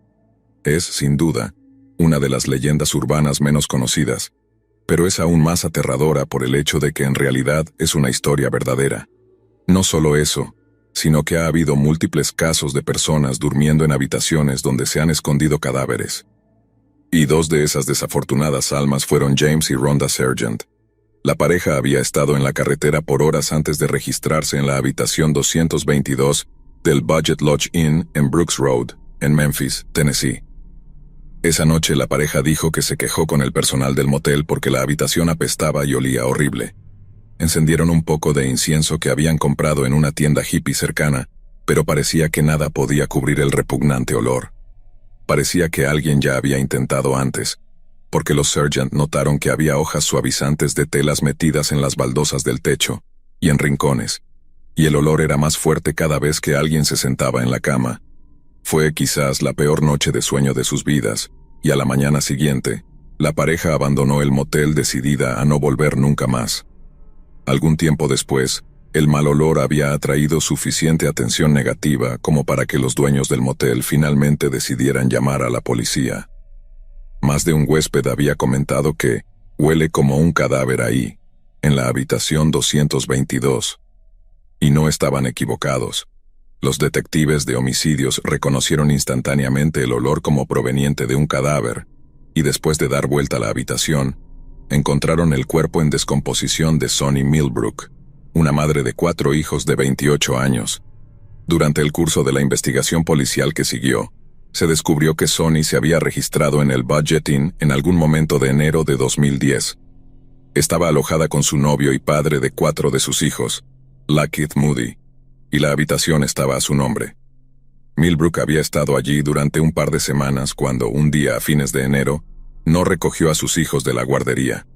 Speaker 1: Es, sin duda, una de las leyendas urbanas menos conocidas, pero es aún más aterradora por el hecho de que en realidad es una historia verdadera. No solo eso, sino que ha habido múltiples casos de personas durmiendo en habitaciones donde se han escondido cadáveres. Y dos de esas desafortunadas almas fueron James y Rhonda Sargent. La pareja había estado en la carretera por horas antes de registrarse en la habitación 222 del Budget Lodge Inn en Brooks Road, en Memphis, Tennessee. Esa noche la pareja dijo que se quejó con el personal del motel porque la habitación apestaba y olía horrible. Encendieron un poco de incienso que habían comprado en una tienda hippie cercana, pero parecía que nada podía cubrir el repugnante olor. Parecía que alguien ya había intentado antes, porque los Sargent notaron que había hojas suavizantes de telas metidas en las baldosas del techo y en rincones, y el olor era más fuerte cada vez que alguien se sentaba en la cama. Fue quizás la peor noche de sueño de sus vidas, y a la mañana siguiente, la pareja abandonó el motel decidida a no volver nunca más. Algún tiempo después, el mal olor había atraído suficiente atención negativa como para que los dueños del motel finalmente decidieran llamar a la policía. Más de un huésped había comentado que huele como un cadáver ahí, en la habitación 222. Y no estaban equivocados. Los detectives de homicidios reconocieron instantáneamente el olor como proveniente de un cadáver, y después de dar vuelta a la habitación, encontraron el cuerpo en descomposición de Sonny Millbrook, una madre de 4 hijos de 28 años. Durante el curso de la investigación policial que siguió, Se descubrió que Sonny se había registrado en el Budget Inn en algún momento de enero de 2010. Estaba alojada con su novio y padre de 4 de sus hijos, Lakeith Moody, y la habitación estaba a su nombre. Millbrook había estado allí durante un par de semanas cuando, un día a fines de enero, no recogió a sus hijos de la guardería.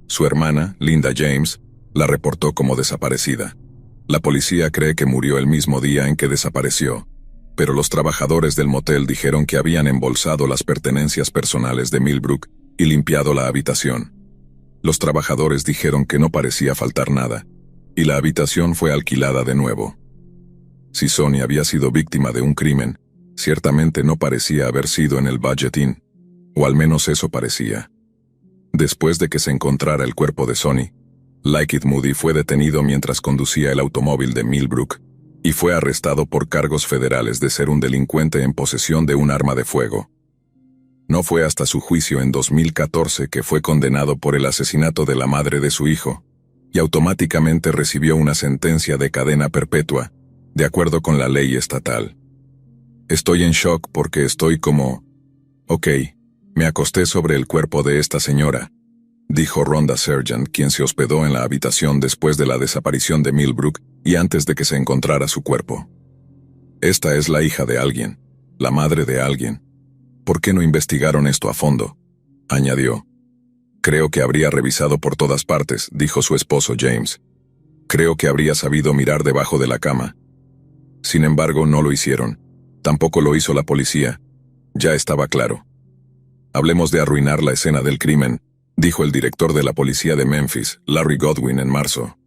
Speaker 1: Su hermana, Linda James, la reportó como desaparecida. La policía cree que murió el mismo día en que desapareció, pero los trabajadores del motel dijeron que habían embolsado las pertenencias personales de Millbrook y limpiado la habitación. Los trabajadores dijeron que no parecía faltar nada, y la habitación fue alquilada de nuevo. Si Sonny había sido víctima de un crimen, ciertamente no parecía haber sido en el Budget Inn, o al menos eso parecía. Después de que se encontrara el cuerpo de Sonny, Lakeith Moody fue detenido mientras conducía el automóvil de Millbrook, y fue arrestado por cargos federales de ser un delincuente en posesión de un arma de fuego. No fue hasta su juicio en 2014 que fue condenado por el asesinato de la madre de su hijo, y automáticamente recibió una sentencia de cadena perpetua, de acuerdo con la ley estatal. Estoy en shock porque estoy como... Ok, me acosté sobre el cuerpo de esta señora, dijo Rhonda Sargent, quien se hospedó en la habitación después de la desaparición de Millbrook y antes de que se encontrara su cuerpo. Esta es la hija de alguien, la madre de alguien. ¿Por qué no investigaron esto a fondo?, añadió. Creo que habría revisado por todas partes, dijo su esposo James. Creo que habría sabido mirar debajo de la cama. Sin embargo, no lo hicieron. Tampoco lo hizo la policía. Ya estaba claro. Hablemos de arruinar la escena del crimen, dijo el director de la policía de Memphis, Larry Godwin, en marzo.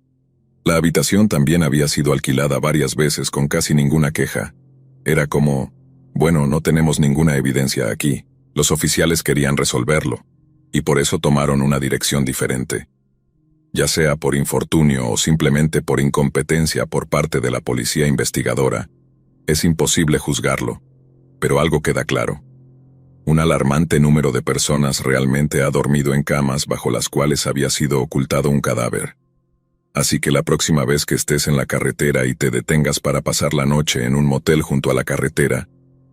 Speaker 1: La habitación también había sido alquilada varias veces con casi ninguna queja. Era como... Bueno, no tenemos ninguna evidencia aquí. Los oficiales querían resolverlo, y por eso tomaron una dirección diferente. Ya sea por infortunio o simplemente por incompetencia por parte de la policía investigadora, es imposible juzgarlo, pero algo queda claro. Un alarmante número de personas realmente ha dormido en camas bajo las cuales había sido ocultado un cadáver. Así que la próxima vez que estés en la carretera y te detengas para pasar la noche en un motel junto a la carretera,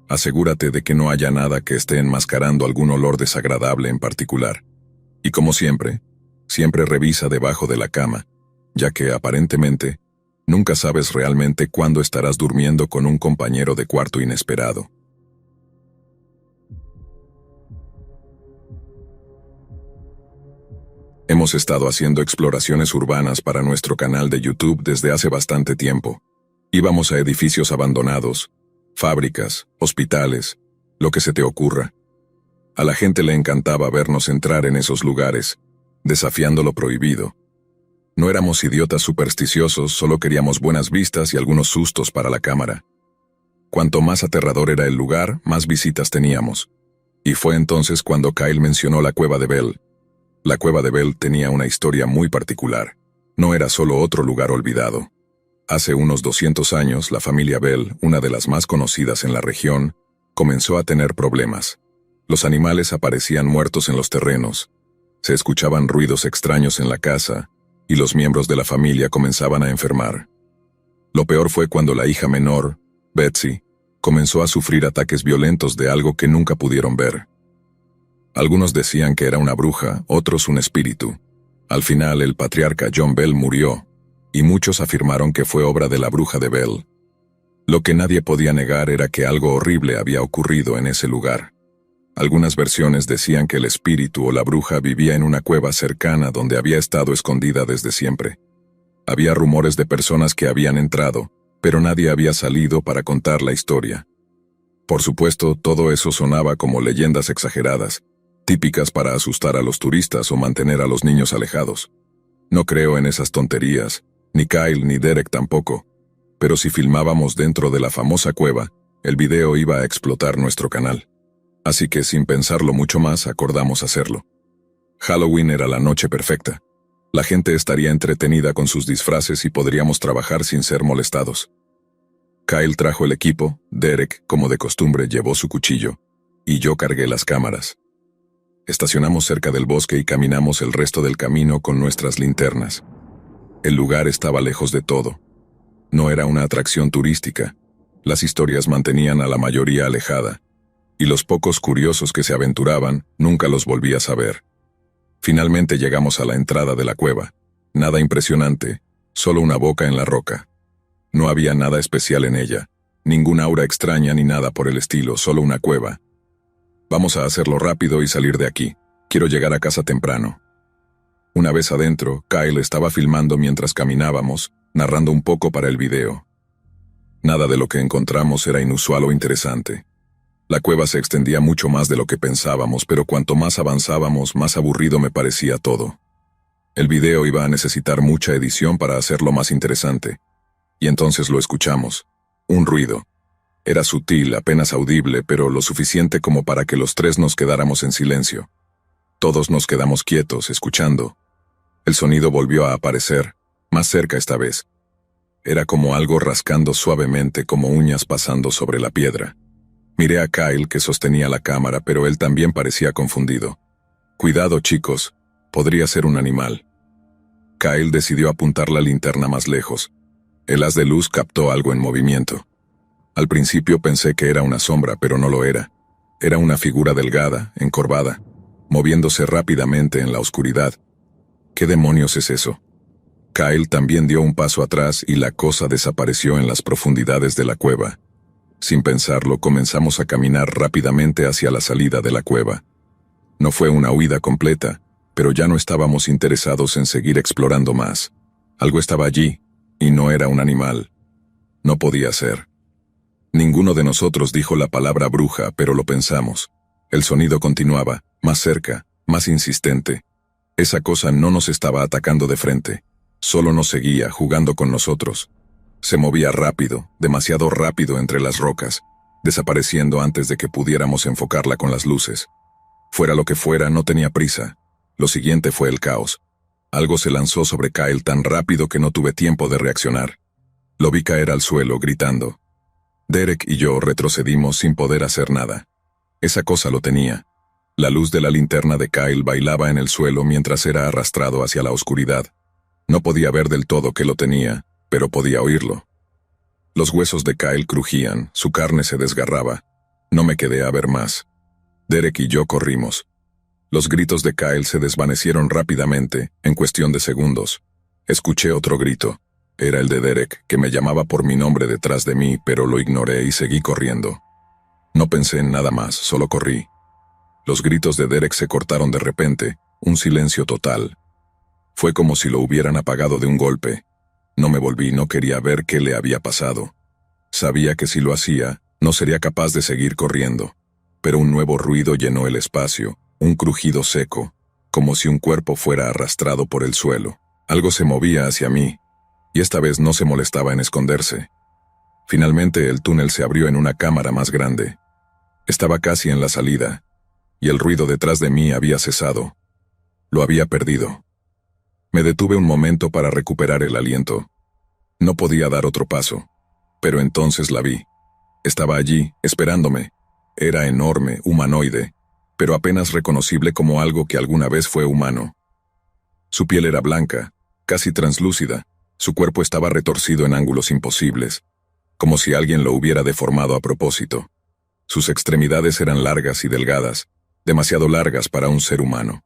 Speaker 1: asegúrate de que no haya nada que esté enmascarando algún olor desagradable en particular. Y como siempre revisa debajo de la cama, ya que, aparentemente, nunca sabes realmente cuándo estarás durmiendo con un compañero de cuarto inesperado. Hemos estado haciendo exploraciones urbanas para nuestro canal de YouTube desde hace bastante tiempo. Íbamos a edificios abandonados, fábricas, hospitales, lo que se te ocurra. A la gente le encantaba vernos entrar en esos lugares, desafiando lo prohibido. No éramos idiotas supersticiosos, solo queríamos buenas vistas y algunos sustos para la cámara. Cuanto más aterrador era el lugar, más visitas teníamos. Y fue entonces cuando Kyle mencionó la Cueva de Bell. La Cueva de Bell tenía una historia muy particular. No era solo otro lugar olvidado. Hace unos 200 años, la familia Bell, una de las más conocidas en la región, comenzó a tener problemas. Los animales aparecían muertos en los terrenos. Se escuchaban ruidos extraños en la casa, y los miembros de la familia comenzaban a enfermar. Lo peor fue cuando la hija menor, Betsy, comenzó a sufrir ataques violentos de algo que nunca pudieron ver. Algunos decían que era una bruja, otros un espíritu. Al final, el patriarca John Bell murió, y muchos afirmaron que fue obra de la bruja de Bell. Lo que nadie podía negar era que algo horrible había ocurrido en ese lugar. Algunas versiones decían que el espíritu o la bruja vivía en una cueva cercana donde había estado escondida desde siempre. Había rumores de personas que habían entrado, pero nadie había salido para contar la historia. Por supuesto, todo eso sonaba como leyendas exageradas, típicas para asustar a los turistas o mantener a los niños alejados. No creo en esas tonterías, ni Kyle ni Derek tampoco, pero si filmábamos dentro de la famosa cueva, el video iba a explotar nuestro canal. Así que sin pensarlo mucho más acordamos hacerlo. Halloween era la noche perfecta. La gente estaría entretenida con sus disfraces y podríamos trabajar sin ser molestados. Kyle trajo el equipo, Derek, como de costumbre, llevó su cuchillo, y yo cargué las cámaras. Estacionamos cerca del bosque y caminamos el resto del camino con nuestras linternas. El lugar estaba lejos de todo. No era una atracción turística. Las historias mantenían a la mayoría alejada. y los pocos curiosos que se aventuraban nunca los volví a saber. Finalmente llegamos a la entrada de la cueva. Nada impresionante, solo una boca en la roca. No había nada especial en ella, ninguna aura extraña ni nada por el estilo, solo una cueva. Vamos a hacerlo rápido y salir de aquí. Quiero llegar a casa temprano. Una vez adentro, Kyle estaba filmando mientras caminábamos, narrando un poco para el video. Nada de lo que encontramos era inusual o interesante. La cueva se extendía mucho más de lo que pensábamos, pero cuanto más avanzábamos, más aburrido me parecía todo. El video iba a necesitar mucha edición para hacerlo más interesante. Y entonces lo escuchamos. Un ruido. Era sutil, apenas audible, pero lo suficiente como para que los tres nos quedáramos en silencio. Todos nos quedamos quietos, escuchando. El sonido volvió a aparecer, más cerca esta vez. Era como algo rascando suavemente, como uñas pasando sobre la piedra. Miré a Kyle, que sostenía la cámara, pero él también parecía confundido. Cuidado, chicos, podría ser un animal. Kyle decidió apuntar la linterna más lejos. El haz de luz captó algo en movimiento. Al principio pensé que era una sombra, pero no lo era. Era una figura delgada, encorvada, moviéndose rápidamente en la oscuridad. ¿Qué demonios es eso? Kyle también dio un paso atrás y la cosa desapareció en las profundidades de la cueva. Sin pensarlo, comenzamos a caminar rápidamente hacia la salida de la cueva. No fue una huida completa, pero ya no estábamos interesados en seguir explorando más. Algo estaba allí, y no era un animal. No podía ser. Ninguno de nosotros dijo la palabra bruja, pero lo pensamos. El sonido continuaba, más cerca, más insistente. Esa cosa no nos estaba atacando de frente, solo nos seguía, jugando con nosotros. Se movía rápido, demasiado rápido entre las rocas, desapareciendo antes de que pudiéramos enfocarla con las luces. Fuera lo que fuera, no tenía prisa. Lo siguiente fue el caos. Algo se lanzó sobre Kyle tan rápido que no tuve tiempo de reaccionar. Lo vi caer al suelo, gritando. Derek y yo retrocedimos sin poder hacer nada. Esa cosa lo tenía. La luz de la linterna de Kyle bailaba en el suelo mientras era arrastrado hacia la oscuridad. No podía ver del todo que lo tenía, pero podía oírlo. Los huesos de Kyle crujían, su carne se desgarraba. No me quedé a ver más. Derek y yo corrimos. Los gritos de Kyle se desvanecieron rápidamente, en cuestión de segundos. Escuché otro grito. Era el de Derek, que me llamaba por mi nombre detrás de mí, pero lo ignoré y seguí corriendo. No pensé en nada más, solo corrí. Los gritos de Derek se cortaron de repente, un silencio total. Fue como si lo hubieran apagado de un golpe. No me volví, no quería ver qué le había pasado. Sabía que si lo hacía, no sería capaz de seguir corriendo. Pero un nuevo ruido llenó el espacio. Un crujido seco, como si un cuerpo fuera arrastrado por el suelo. Algo se movía hacia mí, y esta vez no se molestaba en esconderse. Finalmente el túnel se abrió en una cámara más grande. Estaba casi en la salida, y el ruido detrás de mí había cesado. Lo había perdido. Me detuve un momento para recuperar el aliento. No podía dar otro paso, pero entonces la vi. Estaba allí, esperándome. Era enorme, humanoide, pero apenas reconocible como algo que alguna vez fue humano. Su piel era blanca, casi translúcida, su cuerpo estaba retorcido en ángulos imposibles, como si alguien lo hubiera deformado a propósito. Sus extremidades eran largas y delgadas, demasiado largas para un ser humano.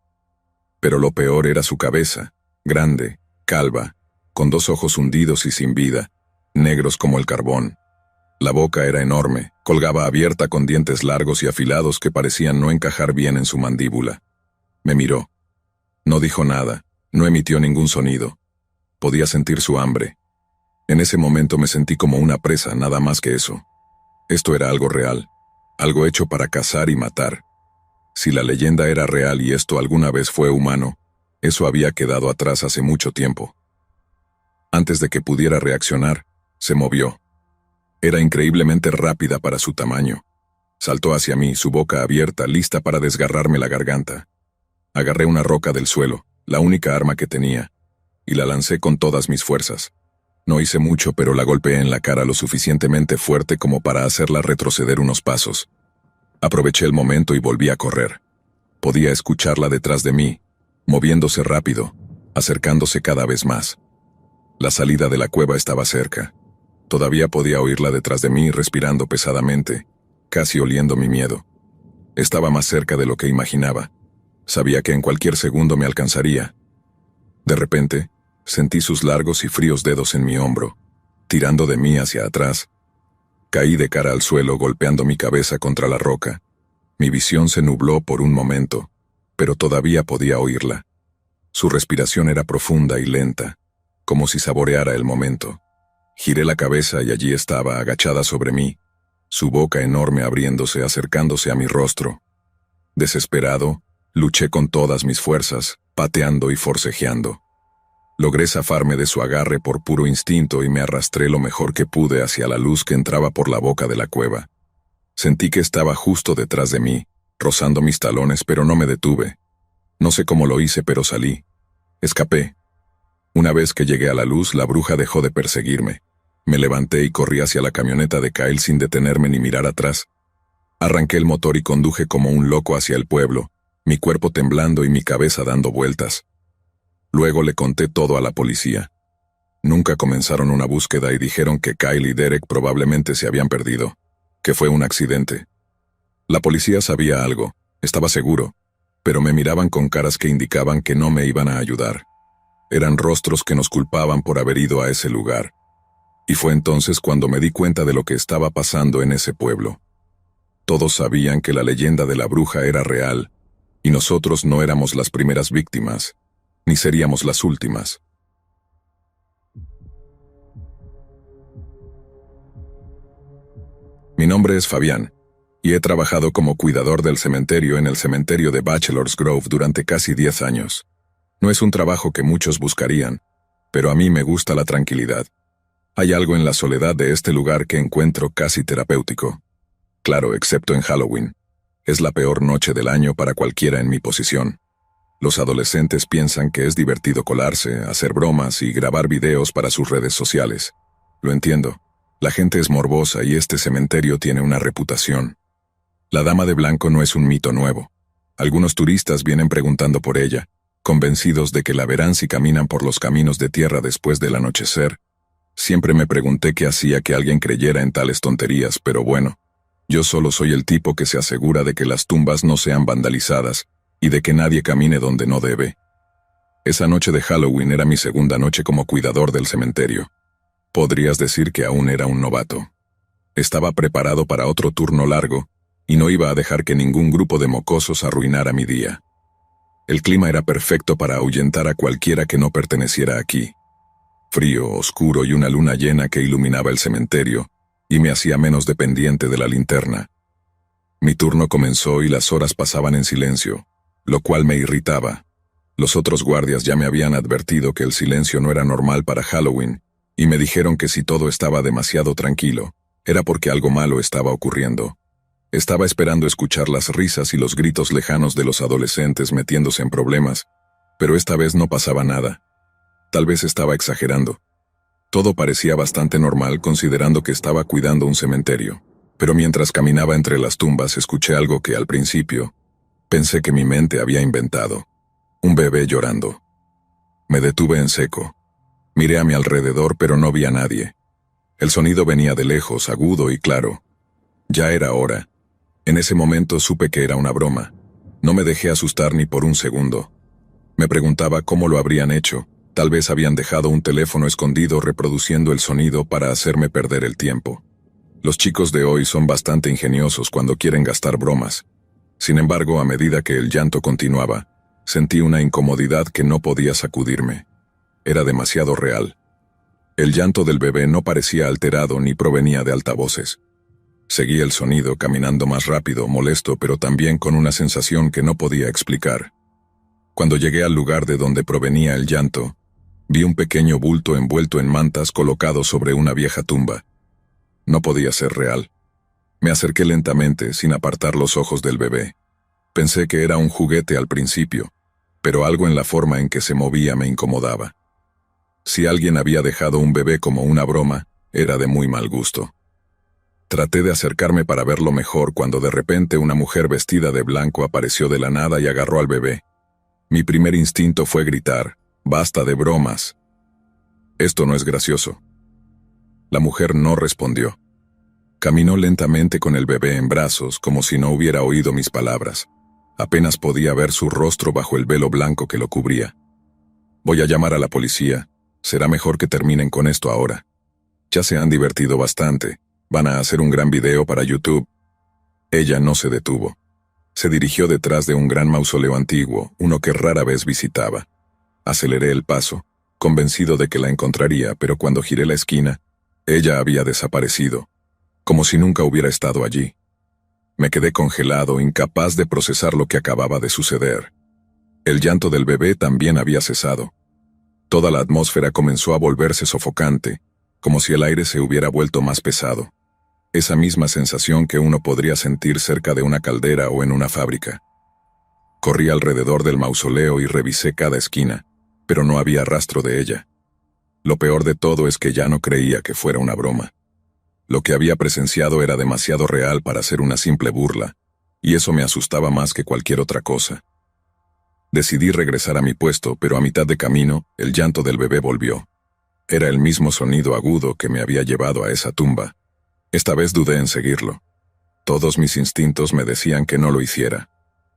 Speaker 1: Pero lo peor era su cabeza, grande, calva, con dos ojos hundidos y sin vida, negros como el carbón. La boca era enorme, colgaba abierta con dientes largos y afilados que parecían no encajar bien en su mandíbula. Me miró. No dijo nada, no emitió ningún sonido. Podía sentir su hambre. En ese momento me sentí como una presa, nada más que eso. Esto era algo real, algo hecho para cazar y matar. Si la leyenda era real y esto alguna vez fue humano, eso había quedado atrás hace mucho tiempo. Antes de que pudiera reaccionar, se movió. Era increíblemente rápida para su tamaño. Saltó hacia mí, su boca abierta, lista para desgarrarme la garganta. Agarré una roca del suelo, la única arma que tenía, y la lancé con todas mis fuerzas. No hice mucho, pero la golpeé en la cara lo suficientemente fuerte como para hacerla retroceder unos pasos. Aproveché el momento y volví a correr. Podía escucharla detrás de mí, moviéndose rápido, acercándose cada vez más. La salida de la cueva estaba cerca. Todavía podía oírla detrás de mí respirando pesadamente, casi oliendo mi miedo. Estaba más cerca de lo que imaginaba. Sabía que en cualquier segundo me alcanzaría. De repente, sentí sus largos y fríos dedos en mi hombro, tirando de mí hacia atrás. Caí de cara al suelo golpeando mi cabeza contra la roca. Mi visión se nubló por un momento, pero todavía podía oírla. Su respiración era profunda y lenta, como si saboreara el momento. Giré la cabeza y allí estaba, agachada sobre mí, su boca enorme abriéndose, acercándose a mi rostro. Desesperado, luché con todas mis fuerzas, pateando y forcejeando. Logré zafarme de su agarre por puro instinto y me arrastré lo mejor que pude hacia la luz que entraba por la boca de la cueva. Sentí que estaba justo detrás de mí, rozando mis talones, pero no me detuve. No sé cómo lo hice, pero salí. Escapé. Una vez que llegué a la luz, la bruja dejó de perseguirme. Me levanté y corrí hacia la camioneta de Kyle sin detenerme ni mirar atrás. Arranqué el motor y conduje como un loco hacia el pueblo, mi cuerpo temblando y mi cabeza dando vueltas. Luego le conté todo a la policía. Nunca comenzaron una búsqueda y dijeron que Kyle y Derek probablemente se habían perdido, que fue un accidente. La policía sabía algo, estaba seguro, pero me miraban con caras que indicaban que no me iban a ayudar. Eran rostros que nos culpaban por haber ido a ese lugar. Y fue entonces cuando me di cuenta de lo que estaba pasando en ese pueblo. Todos sabían que la leyenda de la bruja era real, y nosotros no éramos las primeras víctimas, ni seríamos las últimas. Mi nombre es Fabián, y he trabajado como cuidador del cementerio en el cementerio de Bachelor's Grove durante casi 10 años. No es un trabajo que muchos buscarían, pero a mí me gusta la tranquilidad. Hay algo en la soledad de este lugar que encuentro casi terapéutico. Claro, excepto en Halloween. Es la peor noche del año para cualquiera en mi posición. Los adolescentes piensan que es divertido colarse, hacer bromas y grabar videos para sus redes sociales. Lo entiendo. La gente es morbosa y este cementerio tiene una reputación. La Dama de Blanco no es un mito nuevo. Algunos turistas vienen preguntando por ella, convencidos de que la verán si caminan por los caminos de tierra después del anochecer. Siempre me pregunté qué hacía que alguien creyera en tales tonterías, pero bueno, yo solo soy el tipo que se asegura de que las tumbas no sean vandalizadas y de que nadie camine donde no debe. Esa noche de Halloween era mi segunda noche como cuidador del cementerio. Podrías decir que aún era un novato. Estaba preparado para otro turno largo y no iba a dejar que ningún grupo de mocosos arruinara mi día. El clima era perfecto para ahuyentar a cualquiera que no perteneciera aquí. Frío, oscuro y una luna llena que iluminaba el cementerio, y me hacía menos dependiente de la linterna. Mi turno comenzó y las horas pasaban en silencio, lo cual me irritaba. Los otros guardias ya me habían advertido que el silencio no era normal para Halloween, y me dijeron que si todo estaba demasiado tranquilo, era porque algo malo estaba ocurriendo. Estaba esperando escuchar las risas y los gritos lejanos de los adolescentes metiéndose en problemas, pero esta vez no pasaba nada. Tal vez estaba exagerando. Todo parecía bastante normal considerando que estaba cuidando un cementerio, pero mientras caminaba entre las tumbas escuché algo que al principio pensé que mi mente había inventado. Un bebé llorando. Me detuve en seco. Miré a mi alrededor pero no vi a nadie. El sonido venía de lejos, agudo y claro. Ya era hora. En ese momento supe que era una broma. No me dejé asustar ni por un segundo. Me preguntaba cómo lo habrían hecho. Tal vez habían dejado un teléfono escondido reproduciendo el sonido para hacerme perder el tiempo. Los chicos de hoy son bastante ingeniosos cuando quieren gastar bromas. Sin embargo, a medida que el llanto continuaba, sentí una incomodidad que no podía sacudirme. Era demasiado real. El llanto del bebé no parecía alterado ni provenía de altavoces. Seguí el sonido caminando más rápido, molesto, pero también con una sensación que no podía explicar. Cuando llegué al lugar de donde provenía el llanto, vi un pequeño bulto envuelto en mantas colocado sobre una vieja tumba. No podía ser real. Me acerqué lentamente, sin apartar los ojos del bebé. Pensé que era un juguete al principio, pero algo en la forma en que se movía me incomodaba. Si alguien había dejado un bebé como una broma, era de muy mal gusto. Traté de acercarme para verlo mejor cuando de repente una mujer vestida de blanco apareció de la nada y agarró al bebé. Mi primer instinto fue gritar, «¡Basta de bromas! Esto no es gracioso». La mujer no respondió. Caminó lentamente con el bebé en brazos, como si no hubiera oído mis palabras. Apenas podía ver su rostro bajo el velo blanco que lo cubría. Voy a llamar a la policía. Será mejor que terminen con esto ahora. Ya se han divertido bastante. Van a hacer un gran video para YouTube. Ella no se detuvo. Se dirigió detrás de un gran mausoleo antiguo, uno que rara vez visitaba. Aceleré el paso, convencido de que la encontraría, pero cuando giré la esquina, ella había desaparecido, como si nunca hubiera estado allí. Me quedé congelado, incapaz de procesar lo que acababa de suceder. El llanto del bebé también había cesado. Toda la atmósfera comenzó a volverse sofocante, como si el aire se hubiera vuelto más pesado. Esa misma sensación que uno podría sentir cerca de una caldera o en una fábrica. Corrí alrededor del mausoleo y revisé cada esquina, pero no había rastro de ella. Lo peor de todo es que ya no creía que fuera una broma. Lo que había presenciado era demasiado real para ser una simple burla, y eso me asustaba más que cualquier otra cosa. Decidí regresar a mi puesto, pero a mitad de camino, el llanto del bebé volvió. Era el mismo sonido agudo que me había llevado a esa tumba. Esta vez dudé en seguirlo. Todos mis instintos me decían que no lo hiciera.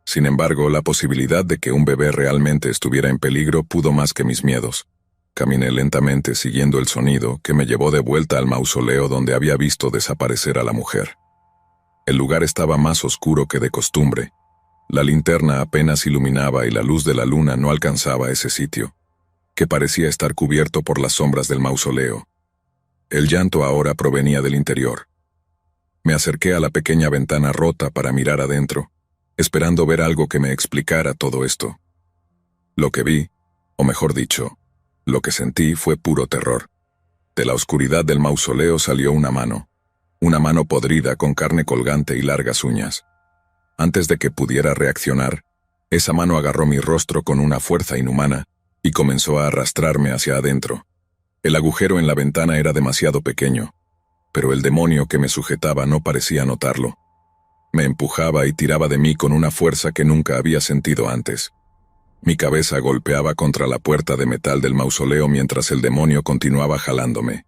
Speaker 1: Sin embargo, la posibilidad de que un bebé realmente estuviera en peligro pudo más que mis miedos. Caminé lentamente siguiendo el sonido que me llevó de vuelta al mausoleo donde había visto desaparecer a la mujer. El lugar estaba más oscuro que de costumbre. La linterna apenas iluminaba y la luz de la luna no alcanzaba ese sitio, que parecía estar cubierto por las sombras del mausoleo. El llanto ahora provenía del interior. Me acerqué a la pequeña ventana rota para mirar adentro, esperando ver algo que me explicara todo esto. Lo que vi, o mejor dicho, lo que sentí fue puro terror. De la oscuridad del mausoleo salió una mano podrida con carne colgante y largas uñas. Antes de que pudiera reaccionar, esa mano agarró mi rostro con una fuerza inhumana y comenzó a arrastrarme hacia adentro. El agujero en la ventana era demasiado pequeño, pero el demonio que me sujetaba no parecía notarlo. Me empujaba y tiraba de mí con una fuerza que nunca había sentido antes. Mi cabeza golpeaba contra la puerta de metal del mausoleo mientras el demonio continuaba jalándome.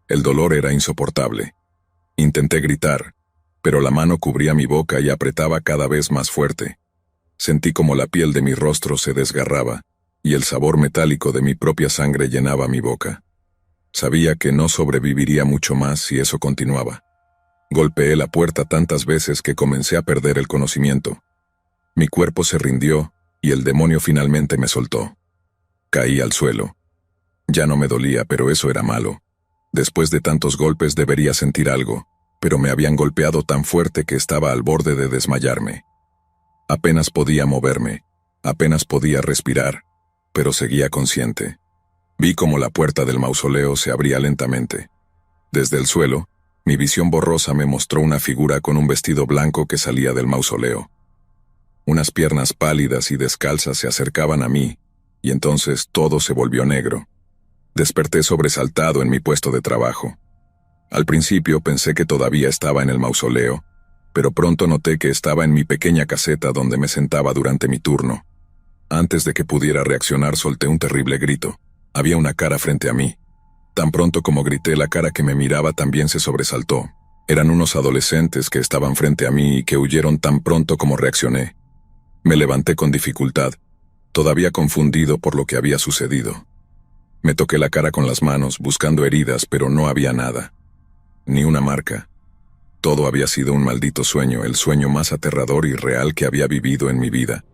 Speaker 1: El dolor era insoportable. Intenté gritar, pero la mano cubría mi boca y apretaba cada vez más fuerte. Sentí como la piel de mi rostro se desgarraba, y el sabor metálico de mi propia sangre llenaba mi boca. Sabía que no sobreviviría mucho más si eso continuaba. Golpeé la puerta tantas veces que comencé a perder el conocimiento. Mi cuerpo se rindió, y el demonio finalmente me soltó. Caí al suelo. Ya no me dolía, pero eso era malo. Después de tantos golpes debería sentir algo, pero me habían golpeado tan fuerte que estaba al borde de desmayarme. Apenas podía moverme, apenas podía respirar, pero seguía consciente. Vi cómo la puerta del mausoleo se abría lentamente. Desde el suelo, mi visión borrosa me mostró una figura con un vestido blanco que salía del mausoleo. Unas piernas pálidas y descalzas se acercaban a mí, y entonces todo se volvió negro. Desperté sobresaltado en mi puesto de trabajo. Al principio pensé que todavía estaba en el mausoleo, pero pronto noté que estaba en mi pequeña caseta donde me sentaba durante mi turno. Antes de que pudiera reaccionar solté un terrible grito. Había una cara frente a mí. Tan pronto como grité, la cara que me miraba también se sobresaltó. Eran unos adolescentes que estaban frente a mí y que huyeron tan pronto como reaccioné. Me levanté con dificultad, todavía confundido por lo que había sucedido. Me toqué la cara con las manos, buscando heridas, pero no había nada. Ni una marca. Todo había sido un maldito sueño, el sueño más aterrador y real que había vivido en mi vida.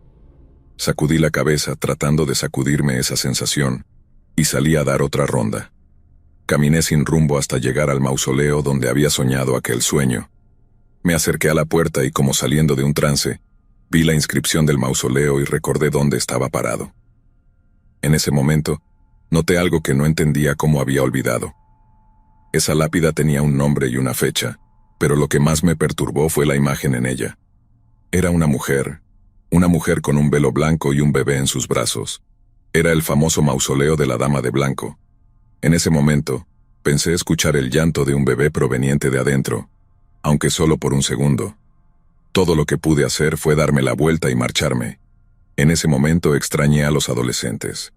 Speaker 1: Sacudí la cabeza tratando de sacudirme esa sensación, y salí a dar otra ronda. Caminé sin rumbo hasta llegar al mausoleo donde había soñado aquel sueño. Me acerqué a la puerta y, como saliendo de un trance, vi la inscripción del mausoleo y recordé dónde estaba parado. En ese momento, noté algo que no entendía cómo había olvidado. Esa lápida tenía un nombre y una fecha, pero lo que más me perturbó fue la imagen en ella. Era una mujer con un velo blanco y un bebé en sus brazos. Era el famoso mausoleo de la Dama de Blanco. En ese momento, pensé escuchar el llanto de un bebé proveniente de adentro, aunque solo por un segundo. Todo lo que pude hacer fue darme la vuelta y marcharme. En ese momento extrañé a los adolescentes.